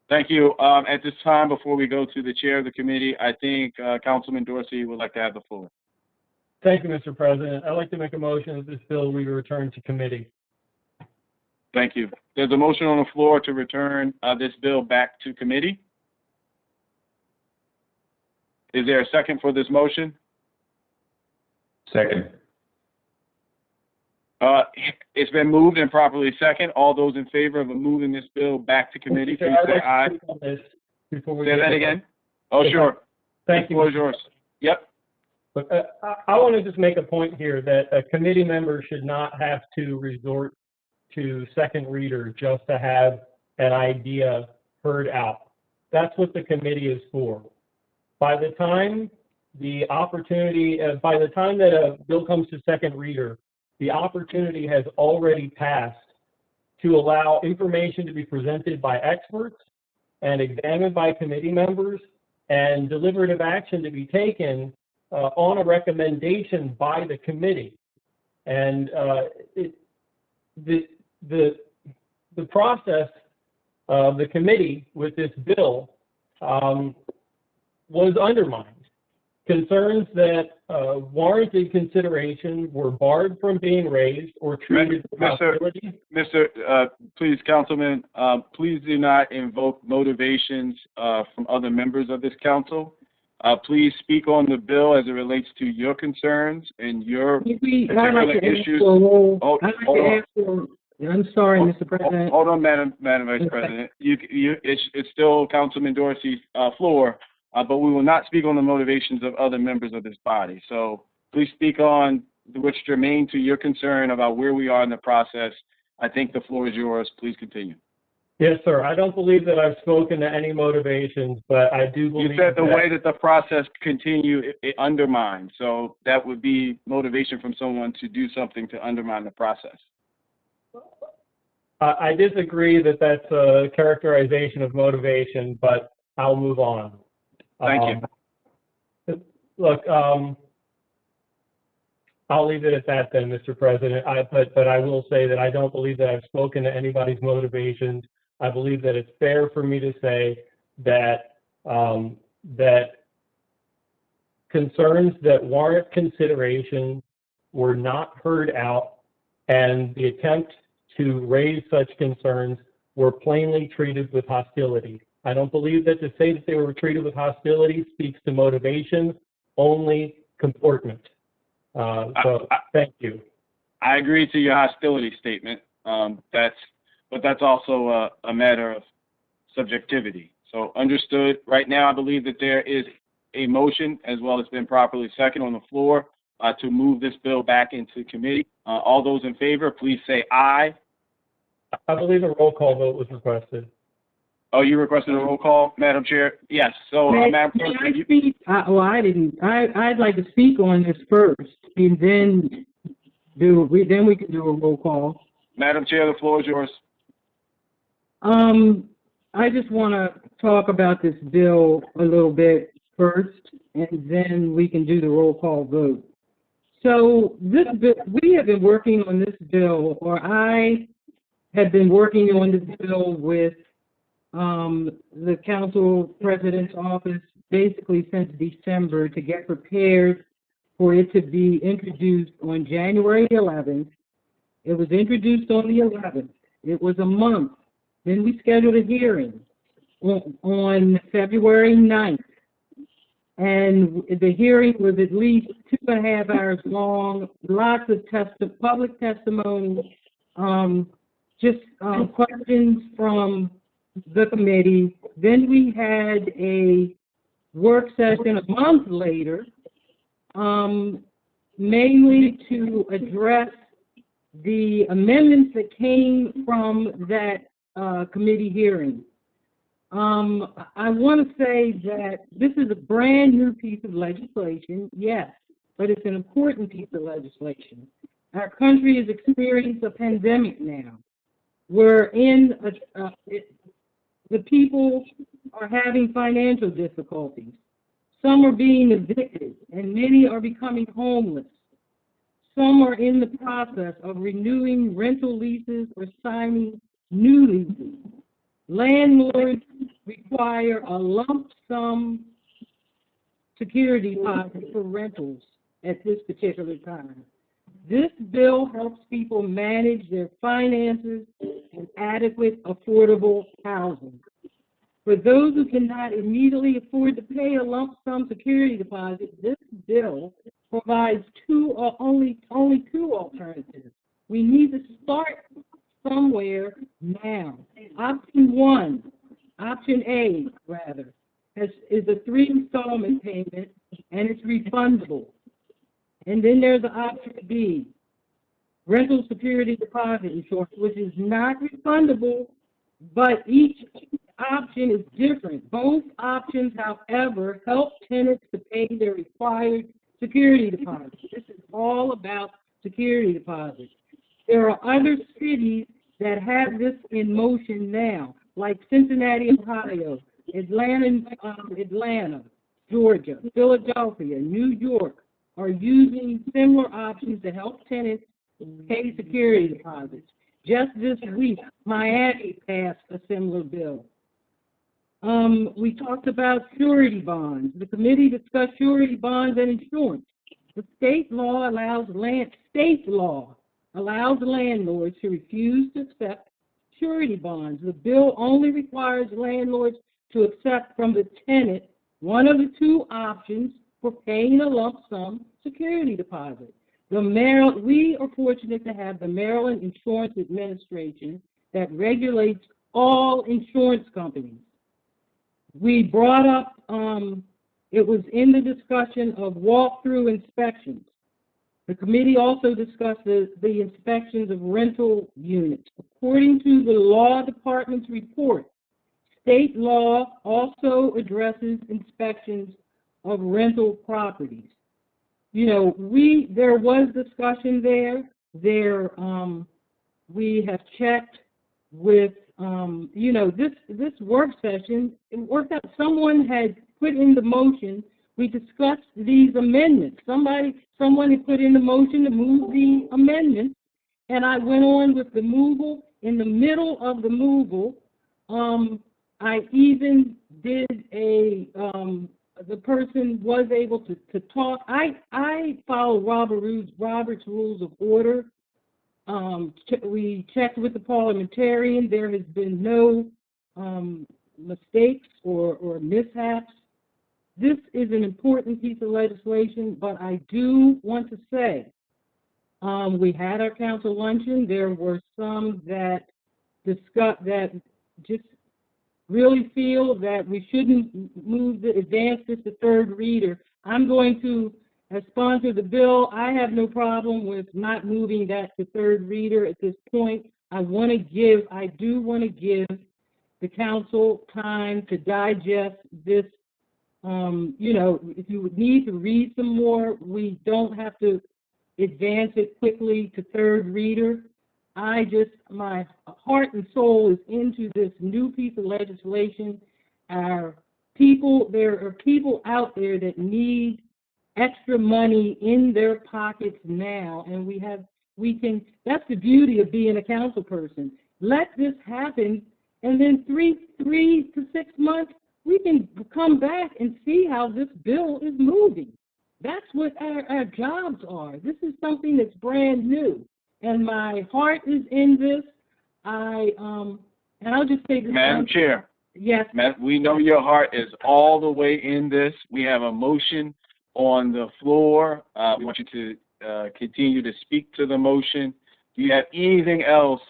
Thank you. At this time, before we go to the chair of the committee, I think Councilman Dorsey would like to have the floor. Thank you, Mr. President. I'd like to make a motion that this bill be returned to committee. Thank you. There's a motion on the floor to return this bill back to committee. Is there a second for this motion? Second. It's been moved and properly second. All those in favor of moving this bill back to committee, please say aye. Say that again. Oh, sure. Thank The you. floor is yours. Yep. But I want to just make a point here that a committee member should not have to resort to second reader just to have an idea heard out. That's what the committee is for. By the time the opportunity, by the time that a bill comes to second reader, the opportunity has already passed to allow information to be presented by experts and examined by committee members and deliberative action to be taken on a recommendation by the committee. And the process of the committee with this bill was undermined. Concerns that warranted consideration were barred from being raised or treated with hostility. Please, Councilman, please do not invoke motivations from other members of this council. Please speak on the bill as it relates to your concerns and your particular issues. I'm sorry, Mr. President. Hold on, Madam Vice President. It's still Councilman Dorsey's floor. But we will not speak on the motivations of other members of this body. So please speak on what's germane to your concern about where we are in the process. I think the floor is yours. Please continue. Yes, sir. I don't believe that I've spoken to any motivations, but I do believe You said the that way that the process continue, it undermines. So that would be motivation from someone to do something to undermine the process. I disagree that that's a characterization of motivation, but I'll move on. Thank you. Look, I'll leave it at that then, Mr. President. But I will say that I don't believe that I've spoken to anybody's motivations. I believe that it's fair for me to say that that concerns that warrant consideration were not heard out, and the attempt to raise such concerns were plainly treated with hostility. I don't believe that to say that they were treated with hostility speaks to motivation, only comportment. Thank you. I agree to your hostility statement. But that's also a matter of subjectivity. So understood. Right now, I believe that there is a motion, as well as been properly seconded on the floor, to move this bill back into committee. All those in favor, please say aye. I believe a roll call vote was requested. Oh, you requested a roll call, Madam Chair? Yes. So, Madam May President, I speak? I didn't. I'd like to speak on this first, and then we can do a roll call. Madam Chair, the floor is yours. I just want to talk about this bill a little bit first, and then we can do the roll call vote. So this bill, we have been working on this bill, or I have been working on this bill with the council president's office basically since December to get prepared for it to be introduced on January 11th. It was introduced on the 11th. It was a month. Then we scheduled a hearing on February 9th. And the hearing was at least 2.5 hours long, lots of public testimony, questions from the committee. Then we had a work session a month later, mainly to address the amendments that came from that committee hearing. I want to say that this is a brand new piece of legislation, yes, but it's an important piece of legislation. Our country is experiencing a pandemic now. We're in the people are having financial difficulties. Some are being evicted, and many are becoming homeless. Some are in the process of renewing rental leases or signing new leases. Landlords require a lump sum security deposit for rentals at this particular time. This bill helps people manage their finances and adequate, affordable housing. For those who cannot immediately afford to pay a lump sum security deposit, this bill provides only two alternatives. We need to start somewhere now. Option A, is a 3 installment payment, and it's refundable. And then there's the option B, rental security deposit insurance, which is not refundable, but each option is different. Both options, however, help tenants to pay their required security deposits. This is all about security deposits. There are other cities that have this in motion now, like Cincinnati, Ohio, Atlanta, Georgia, Philadelphia, New York, are using similar options to help tenants pay security deposits. Just this week, Miami passed a similar bill. We talked about surety bonds. The committee discussed surety bonds and insurance. The state law allows landlords to refuse to accept surety bonds. The bill only requires landlords to accept from the tenant one of the two options for paying a lump sum security deposit. We are fortunate to have the Maryland Insurance Administration that regulates all insurance companies. We brought up, it was in the discussion of walkthrough inspections. The committee also discussed the inspections of rental units. According to the law department's report, state law also addresses inspections of rental properties. You know, there was discussion there. We have checked with, you know, this work session, it worked out. Someone had put in the motion. We discussed these amendments. Someone had put in the motion to move the amendments, and I went on with the moval. In the middle of the moval, I even did the person was able to talk. I follow Robert's Rules of Order. We checked with the parliamentarian. There has been no mistakes or mishaps. This is an important piece of legislation, but I do want to say, we had our council luncheon. There were some that just really feel that we shouldn't advance this to third reader. I'm going to sponsor the bill. I have no problem with not moving that to third reader at this point. I do want to give the council time to digest this. You know, if you would need to read some more, we don't have to advance it quickly to third reader. My heart and soul is into this new piece of legislation. There are people out there that need extra money in their pockets now, and that's the beauty of being a council person. Let this happen, and then 3 to 6 months, we can come back and see how this bill is moving. That's what our jobs are. This is something that's brand new, and my heart is in this. And I'll just say this. Madam Chair. Yes. We know your heart is all the way in this. We have a motion on the floor. We want you to continue to speak to the motion. Do you have anything else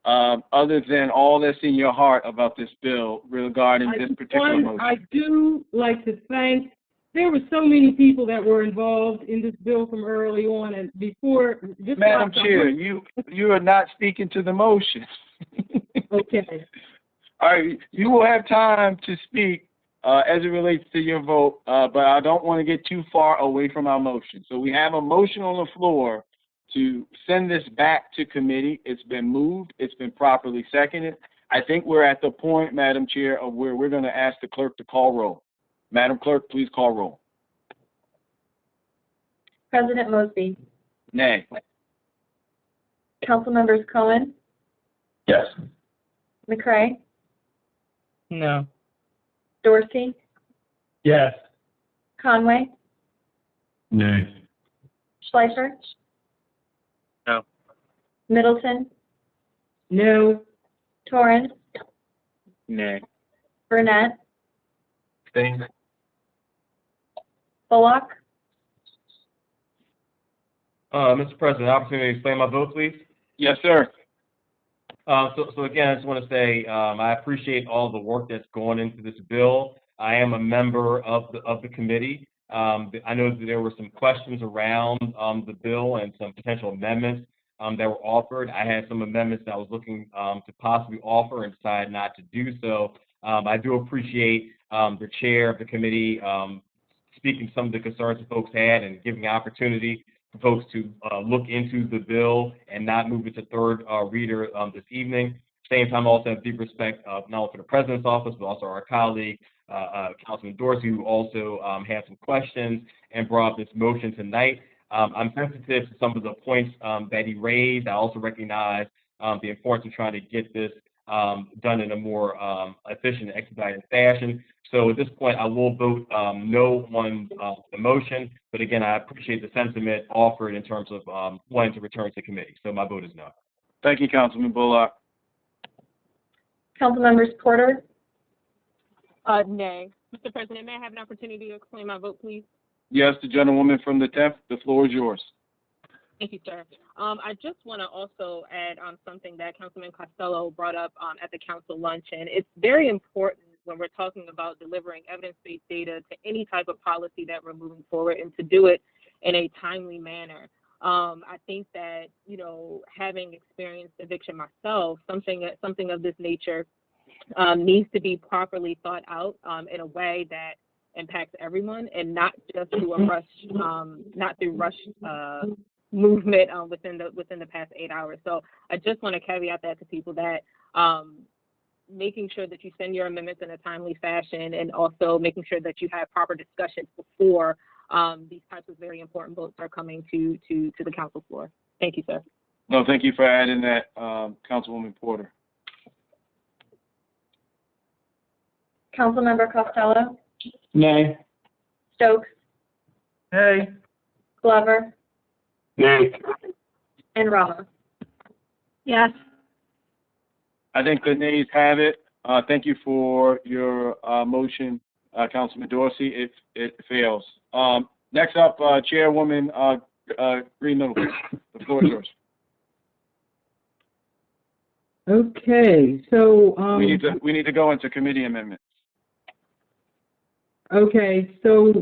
other than all that's in your heart about this bill regarding this particular motion? I do like to thank, there were so many people that were involved in this bill from early on, and before. Madam Chair, you are not speaking to the motion. Okay. All right, you will have time to speak as it relates to your vote, but I don't want to get too far away from our motion. So we have a motion on the floor to send this back to committee. It's been moved. It's been properly seconded. I think we're at the point, Madam Chair, of where we're going to ask the clerk to call roll. Madam Clerk, please call roll. President Mosby. Nay. Councilmembers Cohen, Yes. McCray, No. Dorsey, Yes. Conway, Nay. Schleifer, No. Middleton, No. Torrance, Nay. Burnett, Abstain. Bullock, Mr. President, opportunity to explain my vote, please. Yes, sir. So again, I just want to say I appreciate all the work that's gone into this bill. I am a member of the committee. I know that there were some questions around the bill and some potential amendments that were offered. I had some amendments that I was looking to possibly offer and decided not to do so. I do appreciate the chair of the committee speaking to some of the concerns that folks had and giving opportunity for folks to look into the bill and not move it to third reader this evening. Same time, I also have deep respect not only for the President's office, but also our colleague, Councilman Dorsey, who also had some questions and brought up this motion tonight. I'm sensitive to some of the points that he raised. I also recognize the importance of trying to get this done in a more efficient and expedited fashion. So at this point, I will vote no on the motion. But again, I appreciate the sentiment offered in terms of wanting to return to committee. So my vote is no. Thank you, Councilman Bullock. Councilmembers Porter, Nay. Mr. President, may I have an opportunity to explain my vote, please? Yes, the gentlewoman from the 10th, the floor is yours. Thank you, sir. I just want to also add something that Councilman Costello brought up at the council luncheon. It's very important when we're talking about delivering evidence-based data to any type of policy that we're moving forward, and to do it in a timely manner. I think that, having experienced eviction myself, something of this nature needs to be properly thought out in a way that impacts everyone, and not just through a rush, not through rush movement within the past 8 hours. So I just want to caveat that to people, that making sure that you send your amendments in a timely fashion, and also making sure that you have proper discussions before these types of very important votes are coming to the council floor. Thank you, sir. No, thank you for adding that, Councilwoman Porter. Councilmember Costello, Nay. Stokes, Hey. Glover, Nay. and Ramos. Yes. I think the nays have it. Thank you for your motion, Councilman Dorsey. It fails. Next up, Chairwoman Green Middleton. The floor is yours. Okay, so, We need to go into committee amendments. okay, so,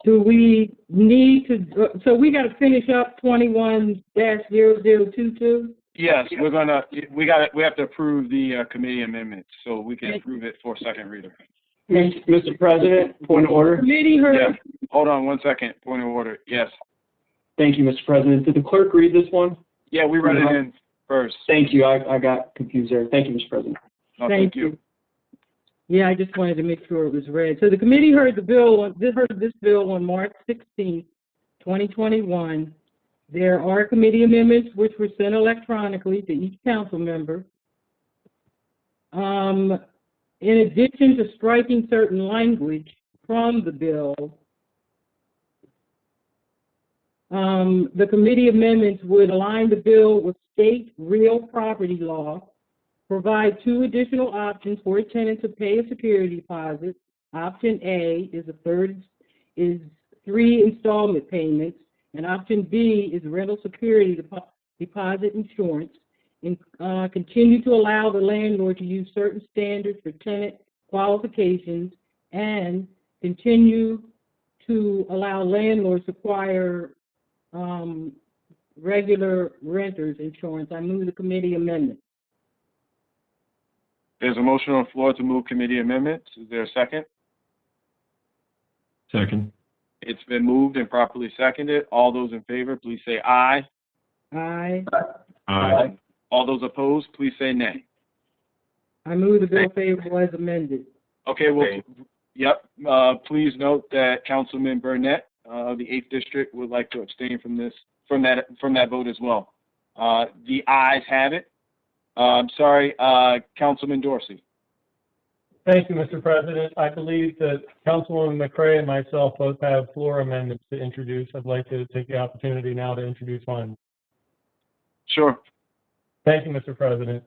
do we need to, so we gotta finish up 21-0022? Yes, we have to approve the committee amendments so we can approve it for second reader. Mr. President, point of order. Committee heard. Yes. Hold on 1 second. Point of order. Yes. Thank you, Mr. President. Did the clerk read this one? Yeah, we read it in first. Thank you. I got confused there. Thank you, Mr. President. No, thank you. Yeah, I just wanted to make sure it was read. So the committee heard this bill on March 16th, 2021. There are committee amendments which were sent electronically to each council member. In addition to striking certain language from the bill, the committee amendments would align the bill with state real property law, provide 2 additional options for a tenant to pay a security deposit. Option A is 3 installment payments, and option B is rental security deposit insurance, and continue to allow the landlord to use certain standards for tenant qualifications, and continue to allow landlords to acquire regular renters insurance. I move the committee amendment. There's a motion on the floor to move committee amendments. Is there a second? Second. It's been moved and properly seconded. All those in favor, please say aye. Aye. Aye. All those opposed, please say nay. I move the bill favorable as amended. Okay, well, yep. Please note that Councilman Burnett of the 8th District would like to abstain from that vote as well. The ayes have it. Councilman Dorsey. Thank you, Mr. President. I believe that Councilwoman McCray and myself both have floor amendments to introduce. I'd like to take the opportunity now to introduce mine. Sure. Thank you, Mr. President.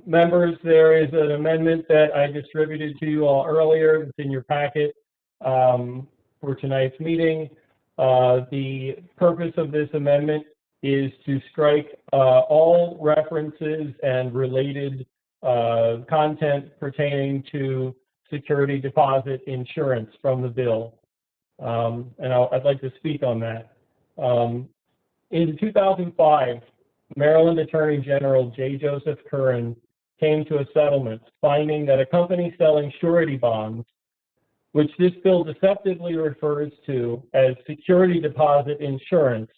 Members, there is an amendment that I distributed to you all earlier. It's in your packet for tonight's meeting. The purpose of this amendment is to strike all references and related content pertaining to security deposit insurance from the bill. And I'd like to speak on that. In 2005, Maryland Attorney General J. Joseph Curran came to a settlement finding that a company selling surety bonds, which this bill deceptively refers to as security deposit insurance,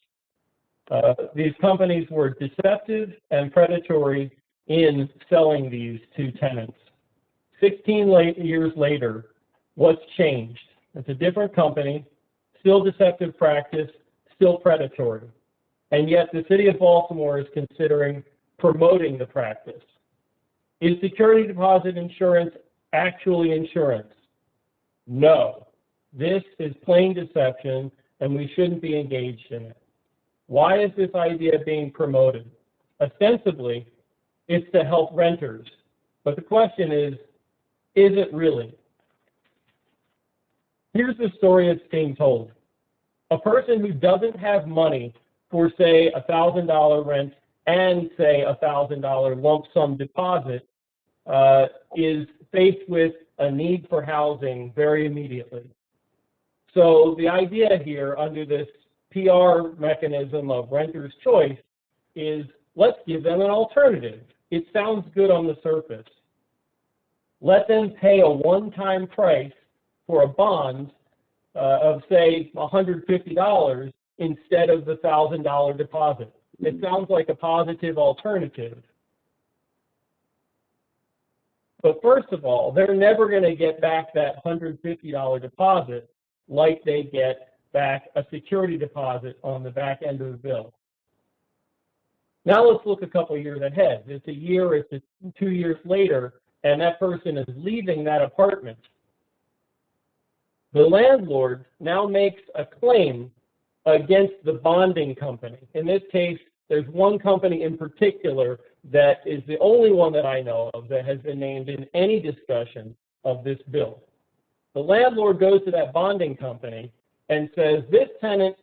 these companies were deceptive and predatory in selling these to tenants. 16 years later, what's changed? It's a different company, still deceptive practice, still predatory. And yet the city of Baltimore is considering promoting the practice. Is security deposit insurance actually insurance? No. This is plain deception, and we shouldn't be engaged in it. Why is this idea being promoted? Ostensibly, it's to help renters. But the question is it really? Here's the story that's being told. A person who doesn't have money for, say, $1,000 rent and, say, $1,000 lump sum deposit is faced with a need for housing very immediately. So the idea here under this PR mechanism of renter's choice is let's give them an alternative. It sounds good on the surface. Let them pay a one-time price for a bond of, say, $150 instead of the $1,000 deposit. It sounds like a positive alternative. But first of all, they're never going to get back that $150 deposit like they get back a security deposit on the back end of the bill. Now let's look a couple of years ahead. It's a year, it's 2 years later, and that person is leaving that apartment. The landlord now makes a claim against the bonding company. In this case, there's one company in particular that is the only one that I know of that has been named in any discussion of this bill. The landlord goes to that bonding company and says, this tenant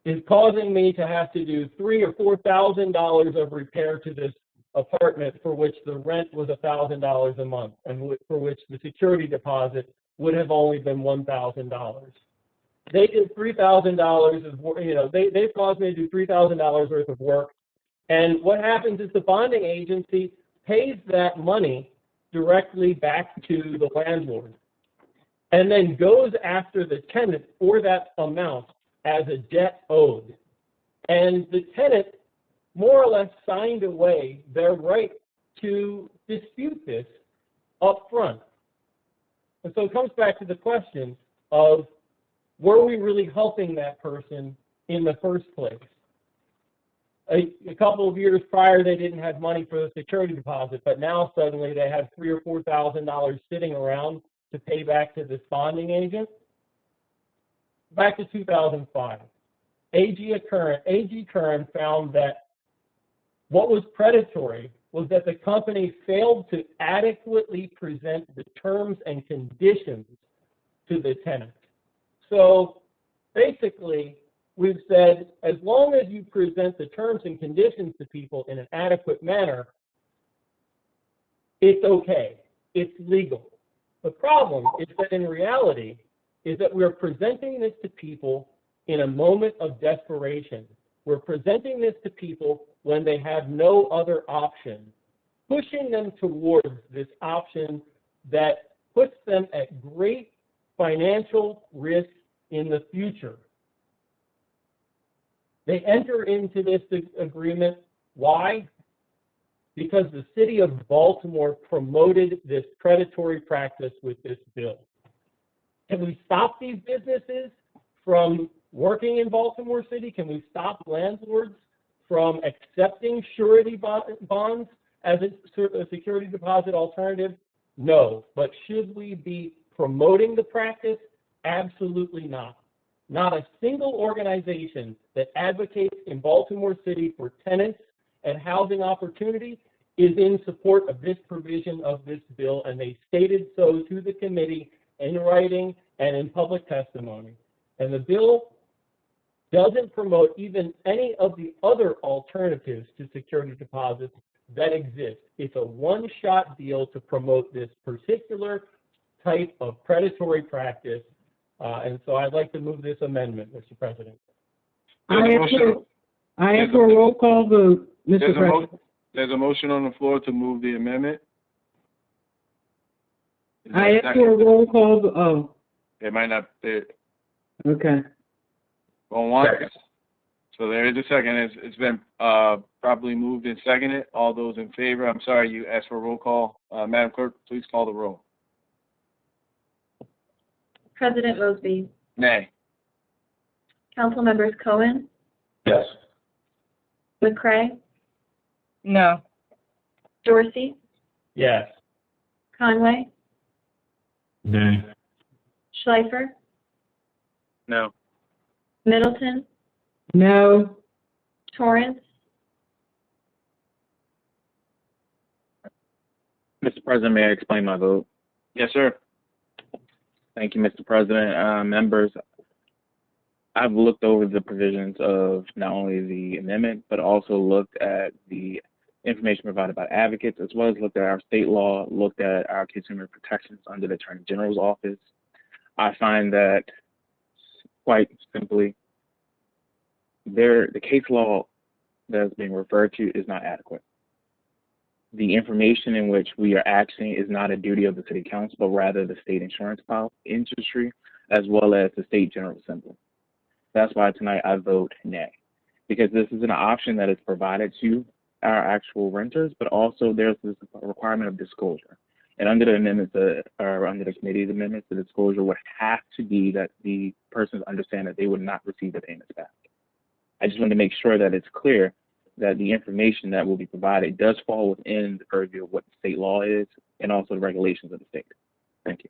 is causing me to have to do $3,000 or $4,000 of repair to this apartment for which the rent was $1,000 a month and for which the security deposit would have only been $1,000. They did $3,000 of, they've caused me to do $3,000 worth of work. And what happens is the bonding agency pays that money directly back to the landlord and then goes after the tenant for that amount as a debt owed. And the tenant more or less signed away their right to dispute this up front. And so it comes back to the question of, were we really helping that person in the first place? A couple of years prior, they didn't have money for the security deposit, but now suddenly they have $3,000 or $4,000 sitting around to pay back to this bonding agent. Back to 2005, AG Curran found that what was predatory was that the company failed to adequately present the terms and conditions to the tenant. So basically, we've said, as long as you present the terms and conditions to people in an adequate manner, it's okay, it's legal. The problem is that in reality, is that we're presenting this to people in a moment of desperation. We're presenting this to people when they have no other option, pushing them towards this option that puts them at great financial risk in the future. They enter into this agreement. Why? Because the city of Baltimore promoted this predatory practice with this bill. Can we stop these businesses from working in Baltimore City? Can we stop landlords from accepting surety bonds as a security deposit alternative? No. But should we be promoting the practice? Absolutely not. Not a single organization that advocates in Baltimore City for tenants and housing opportunity is in support of this provision of this bill, and they stated so to the committee in writing and in public testimony. And the bill doesn't promote even any of the other alternatives to security deposits that exist. It's a one-shot deal to promote this particular type of predatory practice. And so I'd like to move this amendment, Mr. President. I ask for a roll call vote, Mr. President. There's a motion on the floor to move the amendment. I ask for a roll call vote. Oh. It might not be. Okay. Going once. So there is a second. It's been properly moved and seconded. All those in favor, I'm sorry, you asked for a roll call. Madam Clerk, please call the roll. President Mosby. Nay. Council members Cohen, Yes. McCray, No. Dorsey, Yes. Conway, Nay. Schleifer, No. Middleton, No. Torrance, Mr. President, may I explain my vote? Yes, sir. Thank you, Mr. President. Members, I've looked over the provisions of not only the amendment, but also looked at the information provided by advocates, as well as looked at our state law, looked at our consumer protections under the Attorney General's office. I find that, quite simply, the case law that is being referred to is not adequate. The information in which we are acting is not a duty of the City Council, but rather the state insurance industry, as well as the State General Assembly. That's why tonight I vote nay, because this is an option that is provided to our actual renters, but also there's this requirement of disclosure. And under the amendments, or under the committee's amendments, the disclosure would have to be that the persons understand that they would not receive the payments back. I just want to make sure that it's clear that the information that will be provided does fall within the purview of what the state law is and also the regulations of the state. Thank you.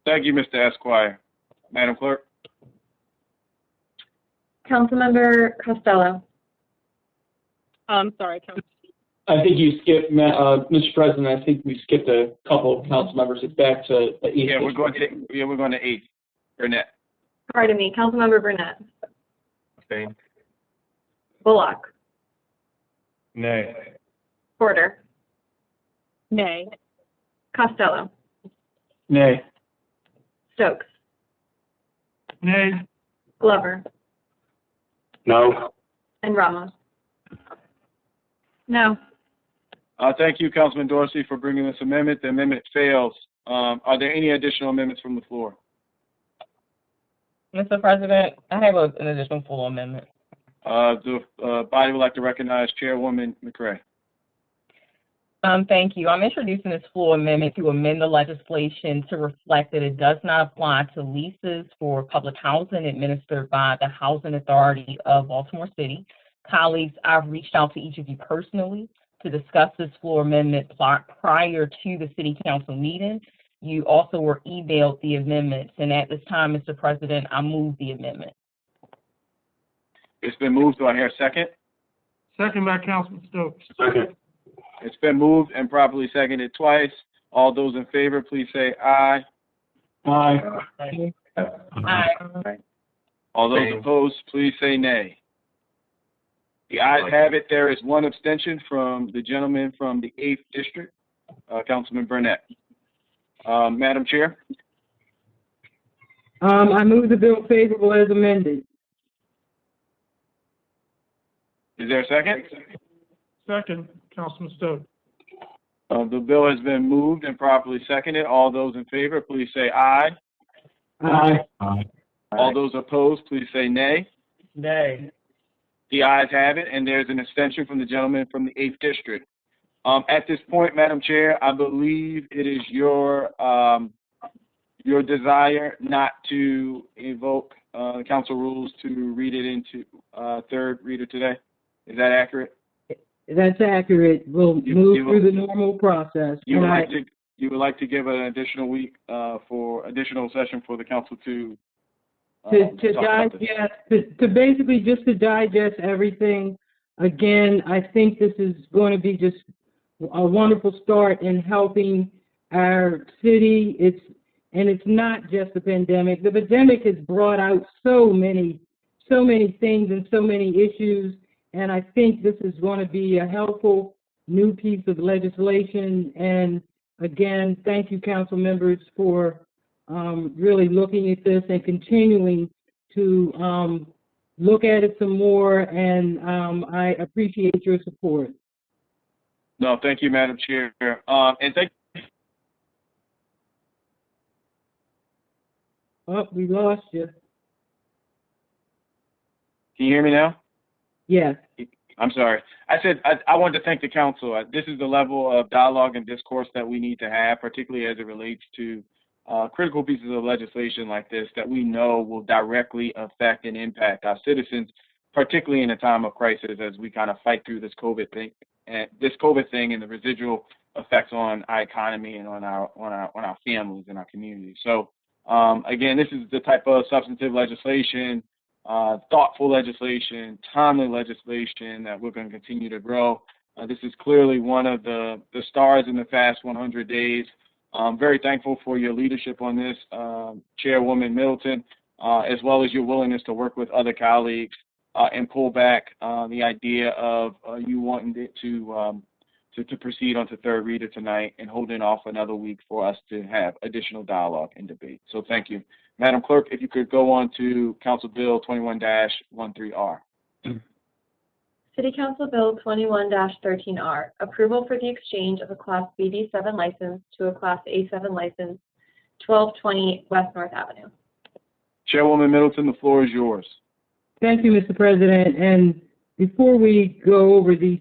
Thank you, Mr. Esquire. Madam Clerk? Councilmember Costello. Sorry, I think you skipped, Mr. President, I think we skipped a couple of council members. It's back to the 8th. We're going to 8. Burnett. Pardon me, Councilmember Burnett. Abstain. Bullock. Nay. Porter. Nay. Costello. Nay. Stokes. Nay. Glover. No. And Ramos. No. Thank you, Councilman Dorsey, for bringing this amendment. The amendment fails. Are there any additional amendments from the floor? Mr. President, I have an additional full amendment. The body would like to recognize Chairwoman McCray. Thank you. I'm introducing this full amendment to amend the legislation to reflect that it does not apply to leases for public housing administered by the Housing Authority of Baltimore City. Colleagues, I've reached out to each of you personally to discuss this floor amendment prior to the City Council meeting. You also were emailed the amendments, and at this time, Mr. President, I move the amendment. It's been moved. Do I hear a second? Second by Councilman Stokes. Second. It's been moved and properly seconded twice. All those in favor, please say aye. Aye. Aye. All those opposed, please say nay. The ayes have it. There is one abstention from the gentleman from the 8th District, Councilman Burnett. Madam Chair? I move the bill favorable as amended. Is there a second? Second, Councilman Stokes. The bill has been moved and properly seconded. All those in favor, please say aye. Aye. All those opposed, please say nay. Nay. The ayes have it, and there's an abstention from the gentleman from the 8th District. At this point, Madam Chair, I believe it is your desire not to invoke the council rules to read it into third reader today. Is that accurate? That's accurate. We'll move through the normal process. You would like to give an additional week for additional session for the council to digest, to basically just to digest everything. Again, I think this is going to be just a wonderful start in helping our city. It's not just the pandemic. The pandemic has brought out so many things and so many issues. And I think this is going to be a helpful new piece of legislation. And again, thank you, council members, for really looking at this and continuing to look at it some more. And I appreciate your support. No, thank you, Madam Chair. And thank you. Oh, we lost you. Can you hear me now? Yes. I'm sorry. I said I wanted to thank the council. This is the level of dialogue and discourse that we need to have, particularly as it relates to critical pieces of legislation like this that we know will directly affect and impact our citizens, particularly in a time of crisis as we kind of fight through this COVID thing and the residual effects on our economy and on our families and our communities. So again, this is the type of substantive legislation, thoughtful legislation, timely legislation that we're going to continue to grow. This is clearly one of the stars in the Fast 100 days. I'm very thankful for your leadership on this, Chairwoman Middleton, as well as your willingness to work with other colleagues and pull back the idea of you wanting it to to proceed on to third reader tonight and holding off another week for us to have additional dialogue and debate. So thank you. Madam Clerk, if you could go on to Council Bill 21-13R. City Council Bill 21-13R, approval for the exchange of a Class BD7 license to a Class A7 license, 1220 West North Avenue. Chairwoman Middleton, the floor is yours. Thank you, Mr. President. And before we go over these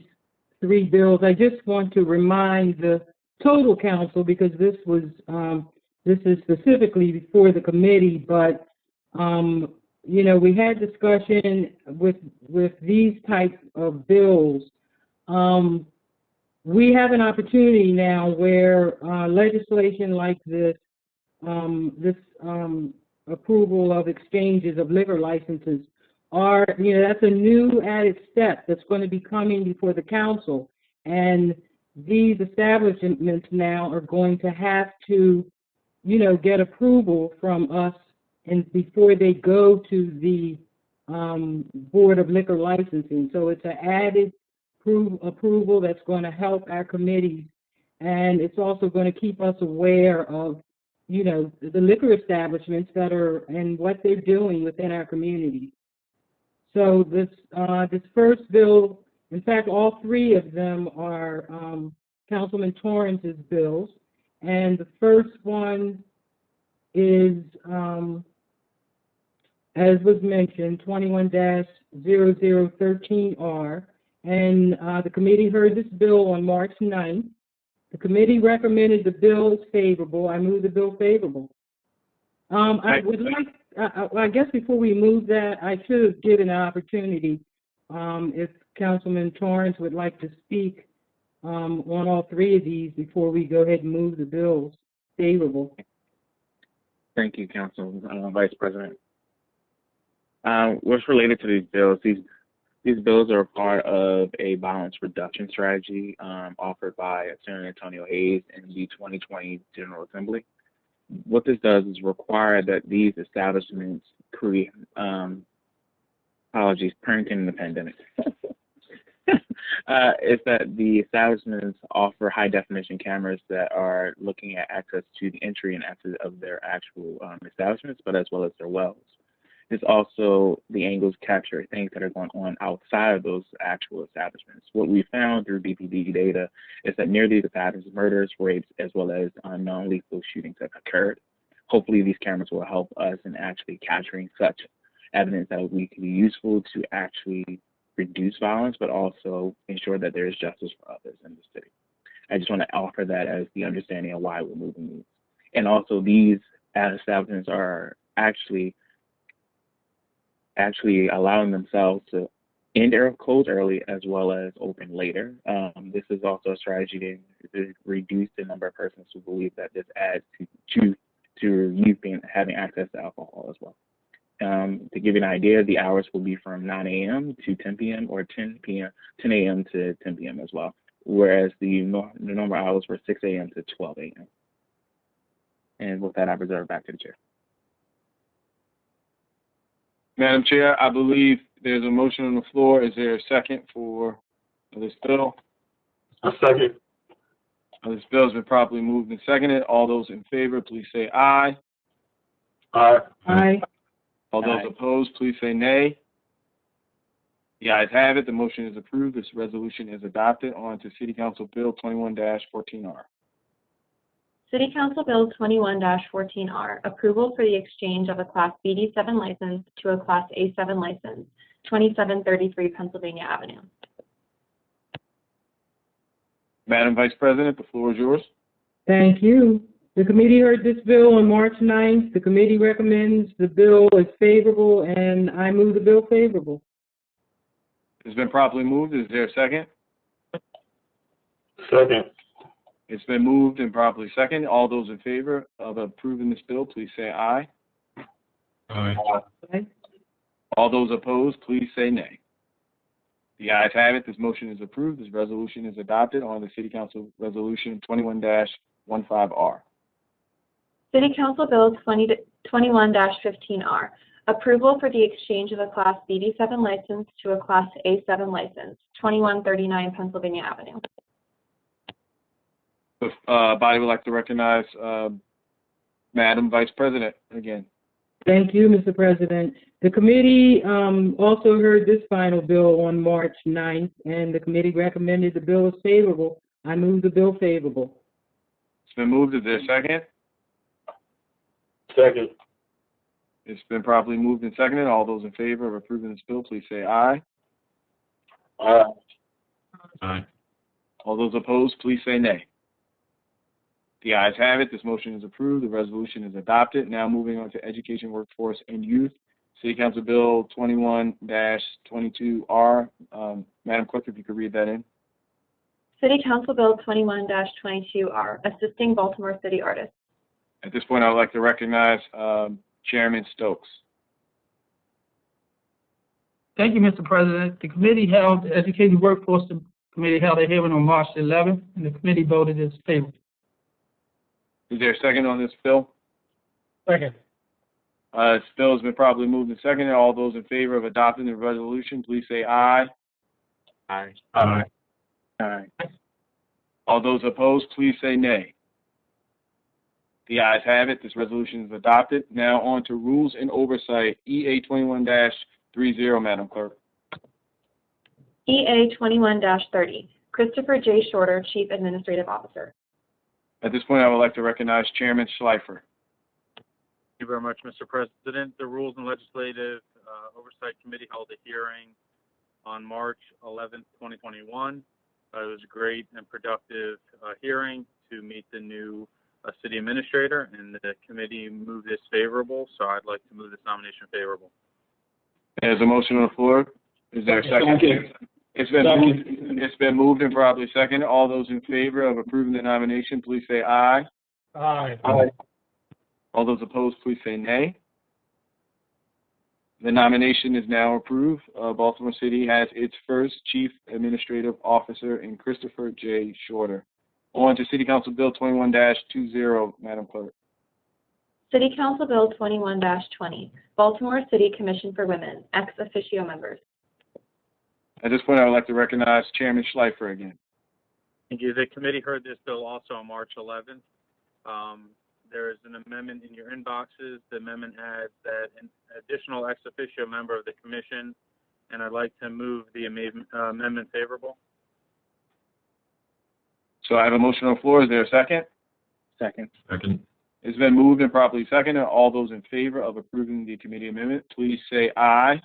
three bills, I just want to remind the total council, because this is specifically before the committee, but you know, we had discussion with these types of bills. We have an opportunity now where legislation like this, approval of exchanges of liquor licenses are, you know, that's a new added step that's going to be coming before the council. And these establishments now are going to have to, you know, get approval from us and before they go to the Board of Liquor Licensing. So it's an added approval that's going to help our committees, and it's also going to keep us aware of, you know, the liquor establishments that are and what they're doing within our community. So this first bill, in fact, all three of them are Councilman Torrance's bills, and the first one is, as was mentioned, 21-0013R, and the committee heard this bill on March 9th. The committee recommended the bill is favorable. I move the bill favorable. I would like, I guess before we move that, I should have given an opportunity if Councilman Torrance would like to speak on all three of these before we go ahead and move the bills favorable. Thank you, Council Vice President. What's related to these bills? These bills are a part of a violence reduction strategy offered by Attorney Antonio Hayes in the 2020 General Assembly. What this does is require that these establishments create, parenting in the pandemic. Is that the establishments offer high definition cameras that are looking at access to the entry and exit of their actual establishments, but as well as their wells. It's also the angles capture things that are going on outside of those actual establishments. What we found through BPD data is that nearly the patterns of murders, rapes, as well as non-lethal shootings have occurred. Hopefully these cameras will help us in actually capturing such evidence that we can be useful to actually reduce violence, but also ensure that there is justice for others in the city. I just want to offer that as the understanding of why we're moving these. And also these establishments are actually allowing themselves to end or close early as well as open later. This is also a strategy to reduce the number of persons who believe that this adds to youth having access to alcohol as well. To give you an idea, the hours will be from 9 a.m. to 10 p.m. or 10 a.m. to 10 p.m. as well, whereas the normal hours were 6 a.m. to 12 a.m. And with that, I reserve back to the chair. Madam Chair, I believe there's a motion on the floor. Is there a second for this bill? A second. This bill has been properly moved and seconded. All those in favor, please say aye. Aye. Aye. All those opposed, please say nay. The ayes have it. The motion is approved. This resolution is adopted. On to City Council Bill 21-14R. City Council Bill 21-14R, approval for the exchange of a Class BD7 license to a Class A7 license, 2733 Pennsylvania Avenue. Madam Vice President, the floor is yours. Thank you. The committee heard this bill on March 9th. The committee recommends the bill is favorable, and I move the bill favorable. It's been properly moved. Is there a second? Second. It's been moved and properly seconded. All those in favor of approving this bill, please say aye. Aye. Aye. All those opposed, please say nay. The ayes have it. This motion is approved. This resolution is adopted. On the City Council Resolution 21-15R. City Council Bill 21-15R, approval for the exchange of a Class BD7 license to a Class A7 license, 2139 Pennsylvania Avenue. The body would like to recognize Madam Vice President again. Thank you, Mr. President. The committee also heard this final bill on March 9th, and the committee recommended the bill is favorable. I move the bill favorable. It's been moved. Is there a second? Second. It's been properly moved and seconded. All those in favor of approving this bill, please say aye. Aye. Aye. All those opposed, please say nay. The ayes have it. This motion is approved. The resolution is adopted. Now moving on to Education, Workforce, and Youth. City Council Bill 21-22R. Madam Clerk, if you could read that in. City Council Bill 21-22R, Assisting Baltimore City Artists. At this point, I would like to recognize Chairman Stokes. Thank you, Mr. President. The Educated Workforce Committee held a hearing on March 11th, and the committee voted in favor. Is there a second on this bill? Second. This bill has been properly moved and seconded. All those in favor of adopting the resolution, please say aye. Aye. Aye. Aye. All those opposed, please say nay. The ayes have it. This resolution is adopted. Now on to Rules and Oversight, EA 21-30, Madam Clerk. EA 21-30, Christopher J. Shorter, Chief Administrative Officer. At this point, I would like to recognize Chairman Schleifer. Thank you very much, Mr. President. The Rules and Legislative Oversight Committee held a hearing on March 11th, 2021. It was a great and productive hearing to meet the new city administrator, and the committee moved this favorable, so I'd like to move this nomination favorable. There's a motion on the floor. Is there a second? It's been moved and properly seconded. All those in favor of approving the nomination, please say aye. Aye. Aye. All those opposed, please say nay. The nomination is now approved. Baltimore City has its first Chief Administrative Officer in Christopher J. Shorter. On to City Council Bill 21-20, Madam Clerk. City Council Bill 21-20, Baltimore City Commission for Women, ex officio members. At this point, I would like to recognize Chairman Schleifer again. Thank you. The committee heard this bill also on March 11th. There is an amendment in your inboxes. The amendment adds that an additional ex officio member of the commission, and I'd like to move the amendment favorable. So I have a motion on the floor. Is there a second? Second. Second. It's been moved and properly seconded. All those in favor of approving the committee amendment, please say aye.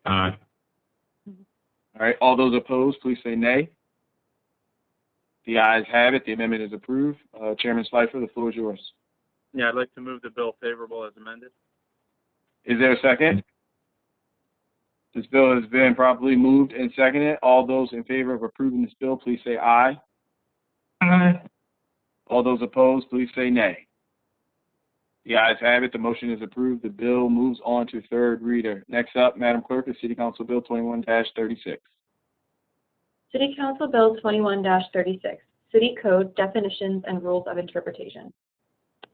Aye. All right. All those opposed, please say nay. The ayes have it. The amendment is approved. Chairman Schleifer, the floor is yours. Yeah, I'd like to move the bill favorable as amended. Is there a second? This bill has been properly moved and seconded. All those in favor of approving this bill, please say aye. Aye. All those opposed, please say nay. The ayes have it. The motion is approved. The bill moves on to third reader. Next up, Madam Clerk, is City Council Bill 21-36. City Council Bill 21-36, City Code Definitions and Rules of Interpretation.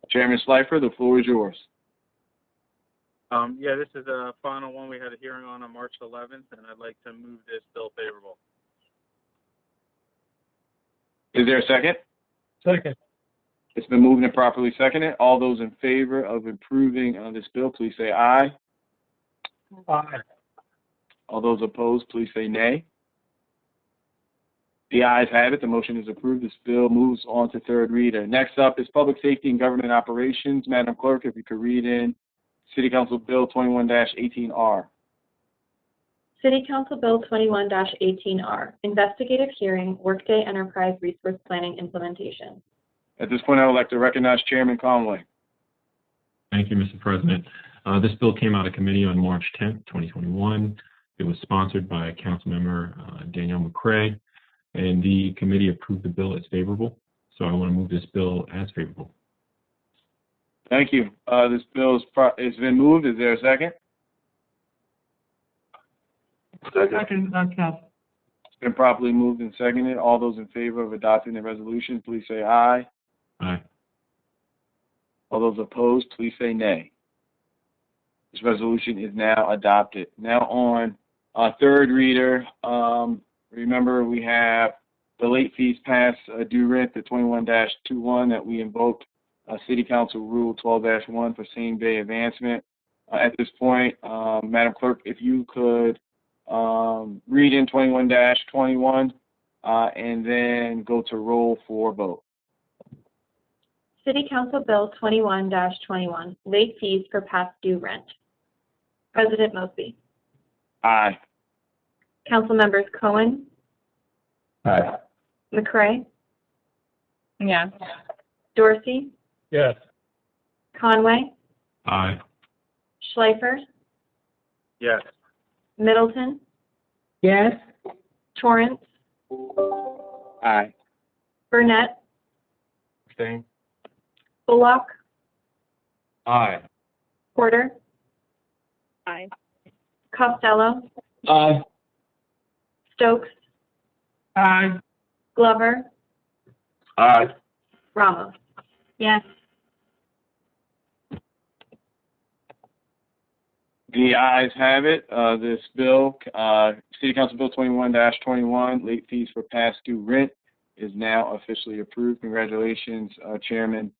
Chairman Schleifer, the floor is yours. Yeah, this is a final one we had a hearing on March 11th, and I'd like to move this bill favorable. Is there a second? Second. It's been moved and properly seconded. All those in favor of approving this bill, please say aye. Aye. All those opposed, please say nay. The ayes have it. The motion is approved. This bill moves on to third reader. Next up is Public Safety and Government Operations. Madam Clerk, if you could read in City Council Bill 21-18R. City Council Bill 21-18R, Investigative Hearing, Workday Enterprise Resource Planning Implementation. At this point, I would like to recognize Chairman Conway. Thank you, Mr. President. This bill came out of committee on March 10th, 2021. It was sponsored by Councilmember Danielle McCray, and the committee approved the bill as favorable. So I want to move this bill as favorable. Thank you. This bill has been moved. Is there a second? Second. It's been properly moved and seconded. All those in favor of adopting the resolution, please say aye. Aye. All those opposed, please say nay. This resolution is now adopted. Now on third reader, remember we have the late fees past due rent, the 21-21 that we invoked City Council Rule 12-1 for same day advancement. At this point, Madam Clerk, if you could read in 21-21 and then go to roll for vote. City Council Bill 21-21, late fees for past due rent. President Mosby. Aye. Council members Cohen, Aye. McCray, Yes. Dorsey, Yes. Conway, Aye. Schleifer, Yes. Middleton, Yes. Torrance, Aye. Burnett, Abstain. Bullock, Aye. Porter, Aye. Costello, Aye. Stokes, Aye. Glover, Aye. Ramos. Yes. The ayes have it. This bill, City Council Bill 21-21, late fees for past due rent, is now officially approved. Congratulations, Chairman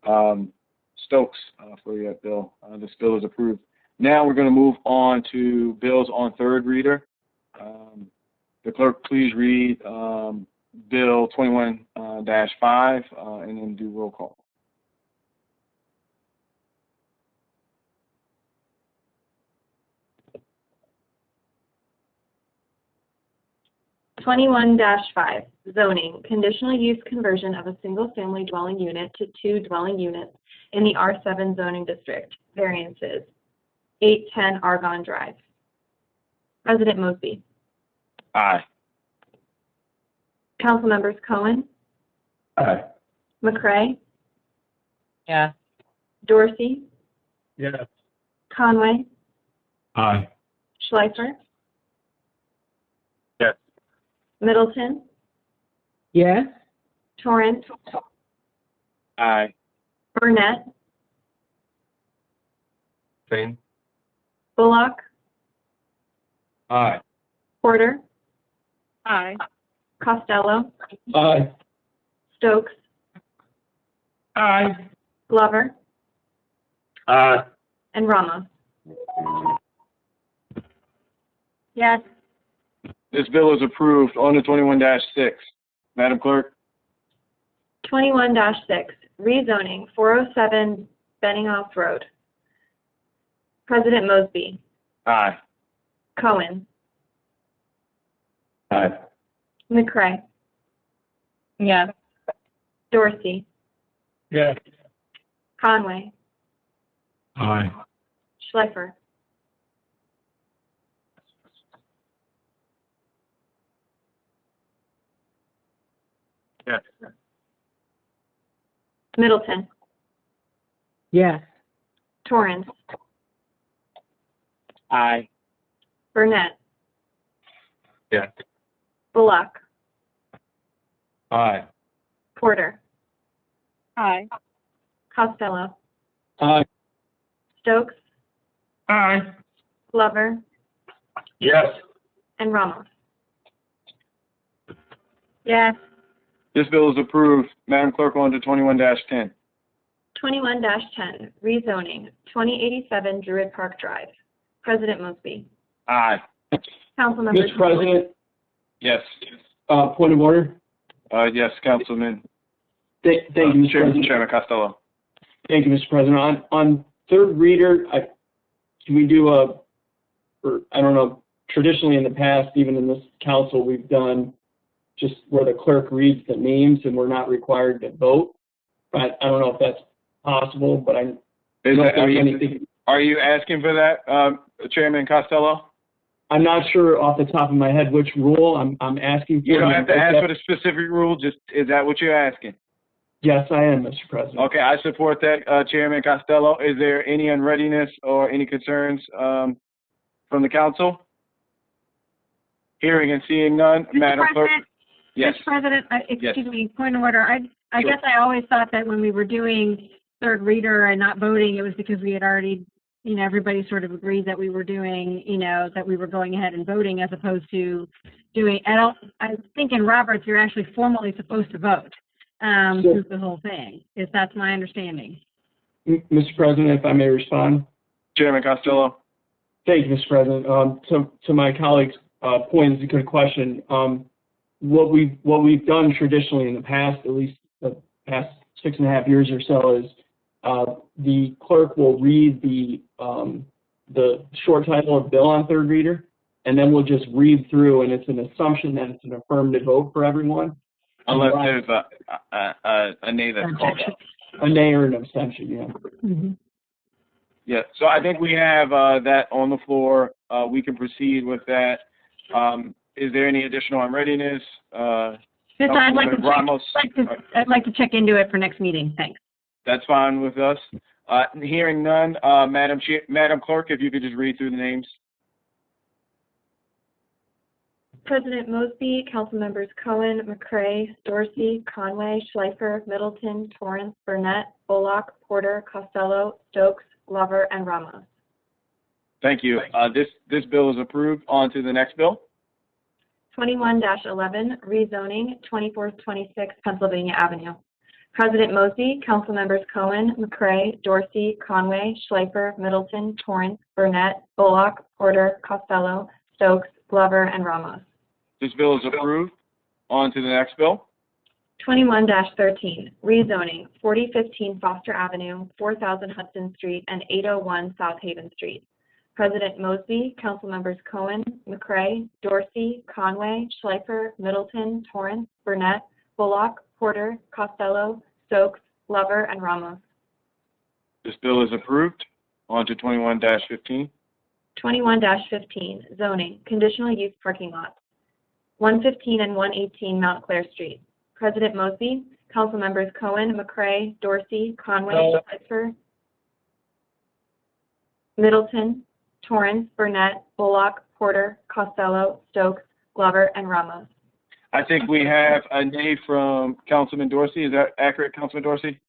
Stokes, for that bill. This bill is approved. Now we're going to move on to bills on third reader. The clerk, please read Bill 21-5 and then do roll call. 21-5, zoning, conditional use conversion of a single-family dwelling unit to 2 dwelling units in the R7 zoning district. Variances, 810 Argonne Drive. President Mosby. Aye. Council members Cohen, Aye. McCray, Yes. Dorsey, Yes. Conway, Aye. Schleifer, Yes. Middleton, Yes. Torrance, Aye. Burnett, Abstain. Bullock, Aye. Porter, Aye. Costello, Aye. Stokes, Aye. Glover, Aye. and Ramos. Yes. This bill is approved. On to 21-6. Madam Clerk. 21-6, rezoning 407 Benioff Road. President Mosby, Aye. Cohen, Aye. McCray, Yes. Dorsey, Yes. Conway, Aye. Schleifer, Yes. Middleton, Yes. Torrance, Aye. Burnett, Yes. Bullock, Aye. Porter, Aye. Costello, Aye. Stokes, Aye. Glover, Yes. and Ramos. Yes. This bill is approved. Madam Clerk, on to 21-10. 21-10, rezoning 2087 Druid Park Drive. President Mosby, Aye. Council members. Mr. President, Yes. point of order. Yes, Councilman. Thank you, Mr. President. Chairman Costello. Thank you, Mr. President. On third reader, can we do I don't know, traditionally in the past, even in this council, we've done just where the clerk reads the names and we're not required to vote. But I don't know if that's possible, but I don't know if there's anything. Are you asking for that, Chairman Costello? I'm not sure off the top of my head which rule I'm asking for. You don't have to ask for the specific rule. Just is that what you're asking? Yes, I am, Mr. President. Okay, I support that, Chairman Costello. Is there any unreadiness or any concerns from the council? Hearing and seeing none, Madam Clerk. Yes. Mr. President, excuse me, point of order. I guess I always thought that when we were doing third reader and not voting, it was because we had already, everybody sort of agreed that we were doing, that we were going ahead and voting as opposed to doing, I think in Roberts, you're actually formally supposed to vote through the whole thing, if that's my understanding. Mr. President, if I may respond. Chairman Costello. Thank you, Mr. President. To my colleague's point, is a good question. What we've done traditionally in the past, at least the past 6.5 years or so, is the clerk will read the short title of bill on third reader, and then we'll just read through, and it's an assumption that it's an affirmative vote for everyone. Unless there's a nay that's called out. A nay or an abstention, yeah. Mm-hmm. Yeah, so I think we have that on the floor. We can proceed with that. Is there any additional on readiness? Yes, I'd like to check into it for next meeting. Thanks. That's fine with us. Hearing none, Madam Clerk, if you could just read through the names. President Mosby, Council Members Cohen, McCray, Dorsey, Conway, Schleifer, Middleton, Torrance, Burnett, Bullock, Porter, Costello, Stokes, Glover, and Ramos. Thank you. This bill is approved. On to the next bill. 21-11, rezoning 2426 Pennsylvania Avenue. President Mosby, Council Members Cohen, McCray, Dorsey, Conway, Schleifer, Middleton, Torrance, Burnett, Bullock, Porter, Costello, Stokes, Glover, and Ramos. This bill is approved. On to the next bill. 21-13, rezoning 4015 Foster Avenue, 4000 Hudson Street, and 801 South Haven Street. President Mosby, Council Members Cohen, McCray, Dorsey, Conway, Schleifer, Middleton, Torrance, Burnett, Bullock, Porter, Costello, Stokes, Glover, and Ramos. This bill is approved. On to 21-15. 21-15, zoning, conditional use parking lots, 115 and 118 Mount Clair Street. President Mosby, Council Members Cohen, McCray, Dorsey, Conway, Schleifer, Middleton, Torrance, Burnett, Bullock, Porter, Costello, Stokes, Glover, and Ramos. I think we have a nay from Councilman Dorsey. Is that accurate, Councilman Dorsey?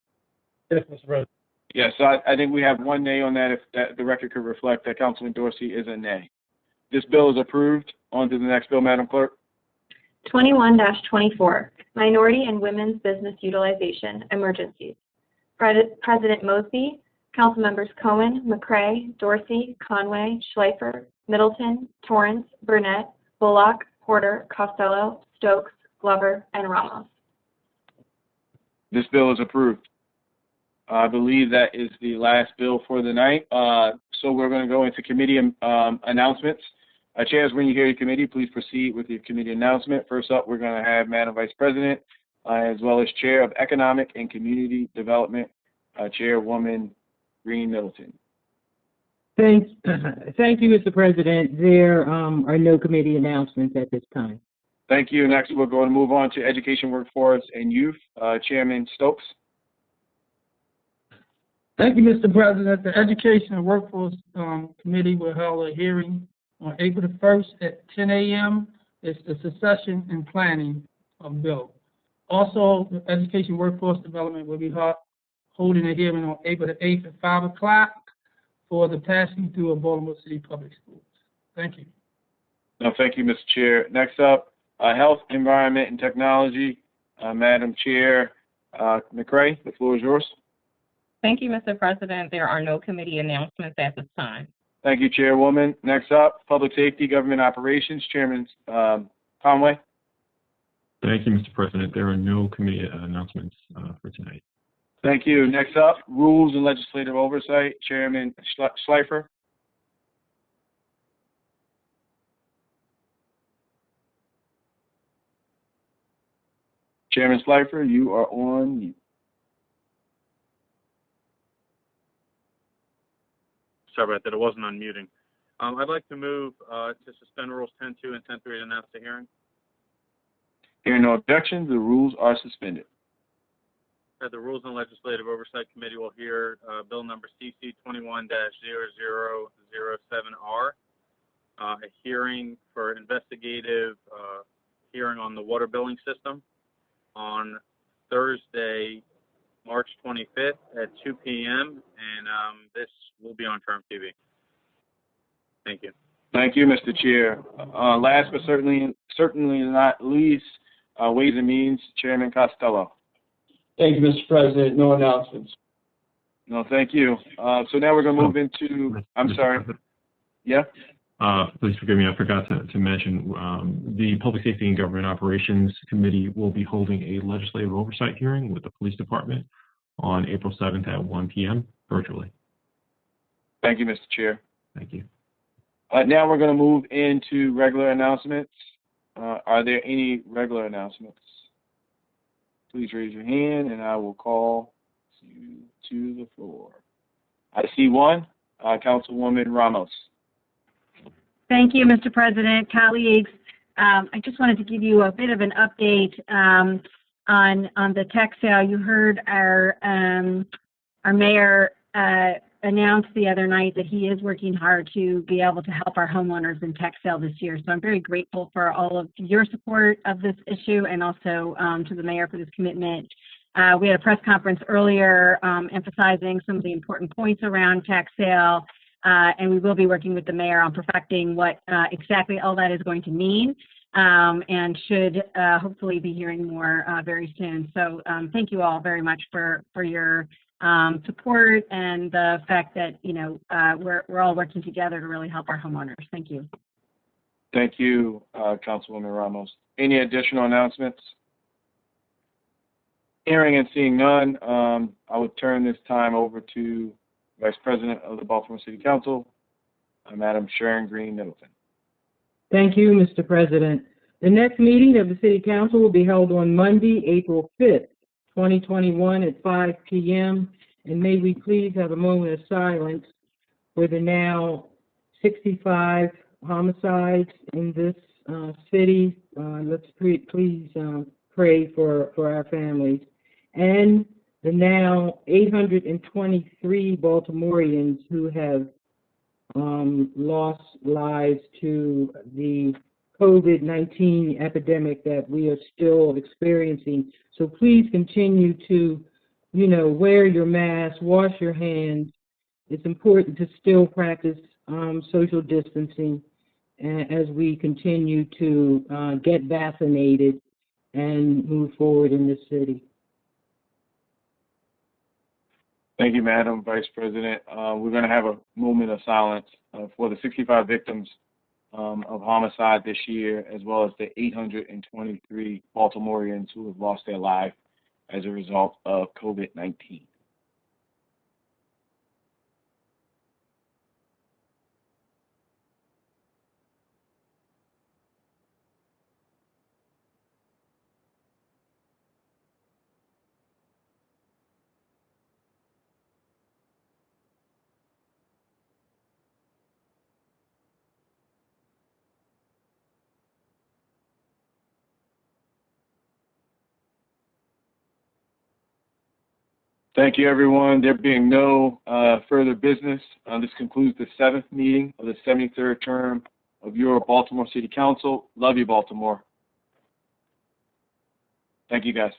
Yes, Mr. President. Yes, so I think we have one nay on that, if the record could reflect that Councilman Dorsey is a nay. This bill is approved. On to the next bill, Madam Clerk. 21-24, minority and women's business utilization emergencies. President Mosby, Council Members Cohen, McCray, Dorsey, Conway, Schleifer, Middleton, Torrance, Burnett, Bullock, Porter, Costello, Stokes, Glover, and Ramos. This bill is approved. I believe that is the last bill for the night. So we're going to go into committee announcements. Chairs, when you hear your committee, please proceed with your committee announcement. First up, we're going to have Madam Vice President, as well as Chair of Economic and Community Development, Chairwoman Green Middleton. Thank you, Mr. President. There are no committee announcements at this time. Thank you. Next, we're going to move on to Education, Workforce, and Youth. Chairman Stokes. Thank you, Mr. President. The Education and Workforce Committee will hold a hearing on April the 1st at 10 a.m. It's the succession and planning of bill. Also, the Education Workforce Development will be holding a hearing on April the 8th at 5 o'clock for the passing through of Baltimore City Public Schools. Thank you. No, thank you, Mr. Chair. Next up, Health, Environment, and Technology. Madam Chair McCray, the floor is yours. Thank you, Mr. President. There are no committee announcements at this time. Thank you, Chairwoman. Next up, Public Safety, Government Operations, Chairman Conway. Thank you, Mr. President. There are no committee announcements for tonight. Thank you. Next up, Rules and Legislative Oversight, Chairman Schleifer. Chairman Schleifer, you are on mute. Sorry about that. It wasn't unmuting. I'd like to move to suspend rules 10.2 and 10.3 and announce the hearing. Hearing no objections, the rules are suspended. The Rules and Legislative Oversight Committee will hear bill number CC 21-0007R, a hearing for investigative hearing on the water billing system on Thursday, March 25th at 2 p.m., and this will be on Firm TV. Thank you. Thank you, Mr. Chair. Last but certainly not least, Ways and Means, Chairman Costello. Thank you, Mr. President. No announcements. No, thank you. So now we're going to move into, I'm sorry. Yeah? Please forgive me, I forgot to mention, the Public Safety and Government Operations Committee will be holding a legislative oversight hearing with the Police Department on April 7th at 1 p.m. virtually. Thank you, Mr. Chair. Thank you. Now we're going to move into regular announcements. Are there any regular announcements? Please raise your hand and I will call you to the floor. I see one, Councilwoman Ramos. Thank you, Mr. President, colleagues. I just wanted to give you a bit of an update on the tax sale. You heard our mayor announce the other night that he is working hard to be able to help our homeowners in tax sale this year. So I'm very grateful for all of your support of this issue and also to the mayor for this commitment. We had a press conference earlier emphasizing some of the important points around tax sale. And we will be working with the mayor on perfecting what exactly all that is going to mean, and should hopefully be hearing more very soon. So thank you all very much for your support and the fact that we're all working together to really help our homeowners. Thank you. Thank you, Councilwoman Ramos. Any additional announcements? Hearing and seeing none, I would turn this time over to Vice President of the Baltimore City Council, Madam Sharon Green Middleton. Thank you, Mr. President. The next meeting of the City Council will be held on Monday, April 5th, 2021 at 5 p.m. And may we please have a moment of silence for the now 65 homicides in this city. Let's please pray for our families. And the now 823 Baltimoreans who have lost lives to the COVID-19 epidemic that we are still experiencing. So please continue to, wear your mask, wash your hands. It's important to still practice social distancing as we continue to get vaccinated and move forward in this city. Thank you, Madam Vice President. We're going to have a moment of silence for the 65 victims of homicide this year, as well as the 823 Baltimoreans who have lost their life as a result of COVID-19. Thank you, everyone. There being no further business, this concludes the 7th meeting of the 73rd term of your Baltimore City Council. Love you, Baltimore. Thank you, guys.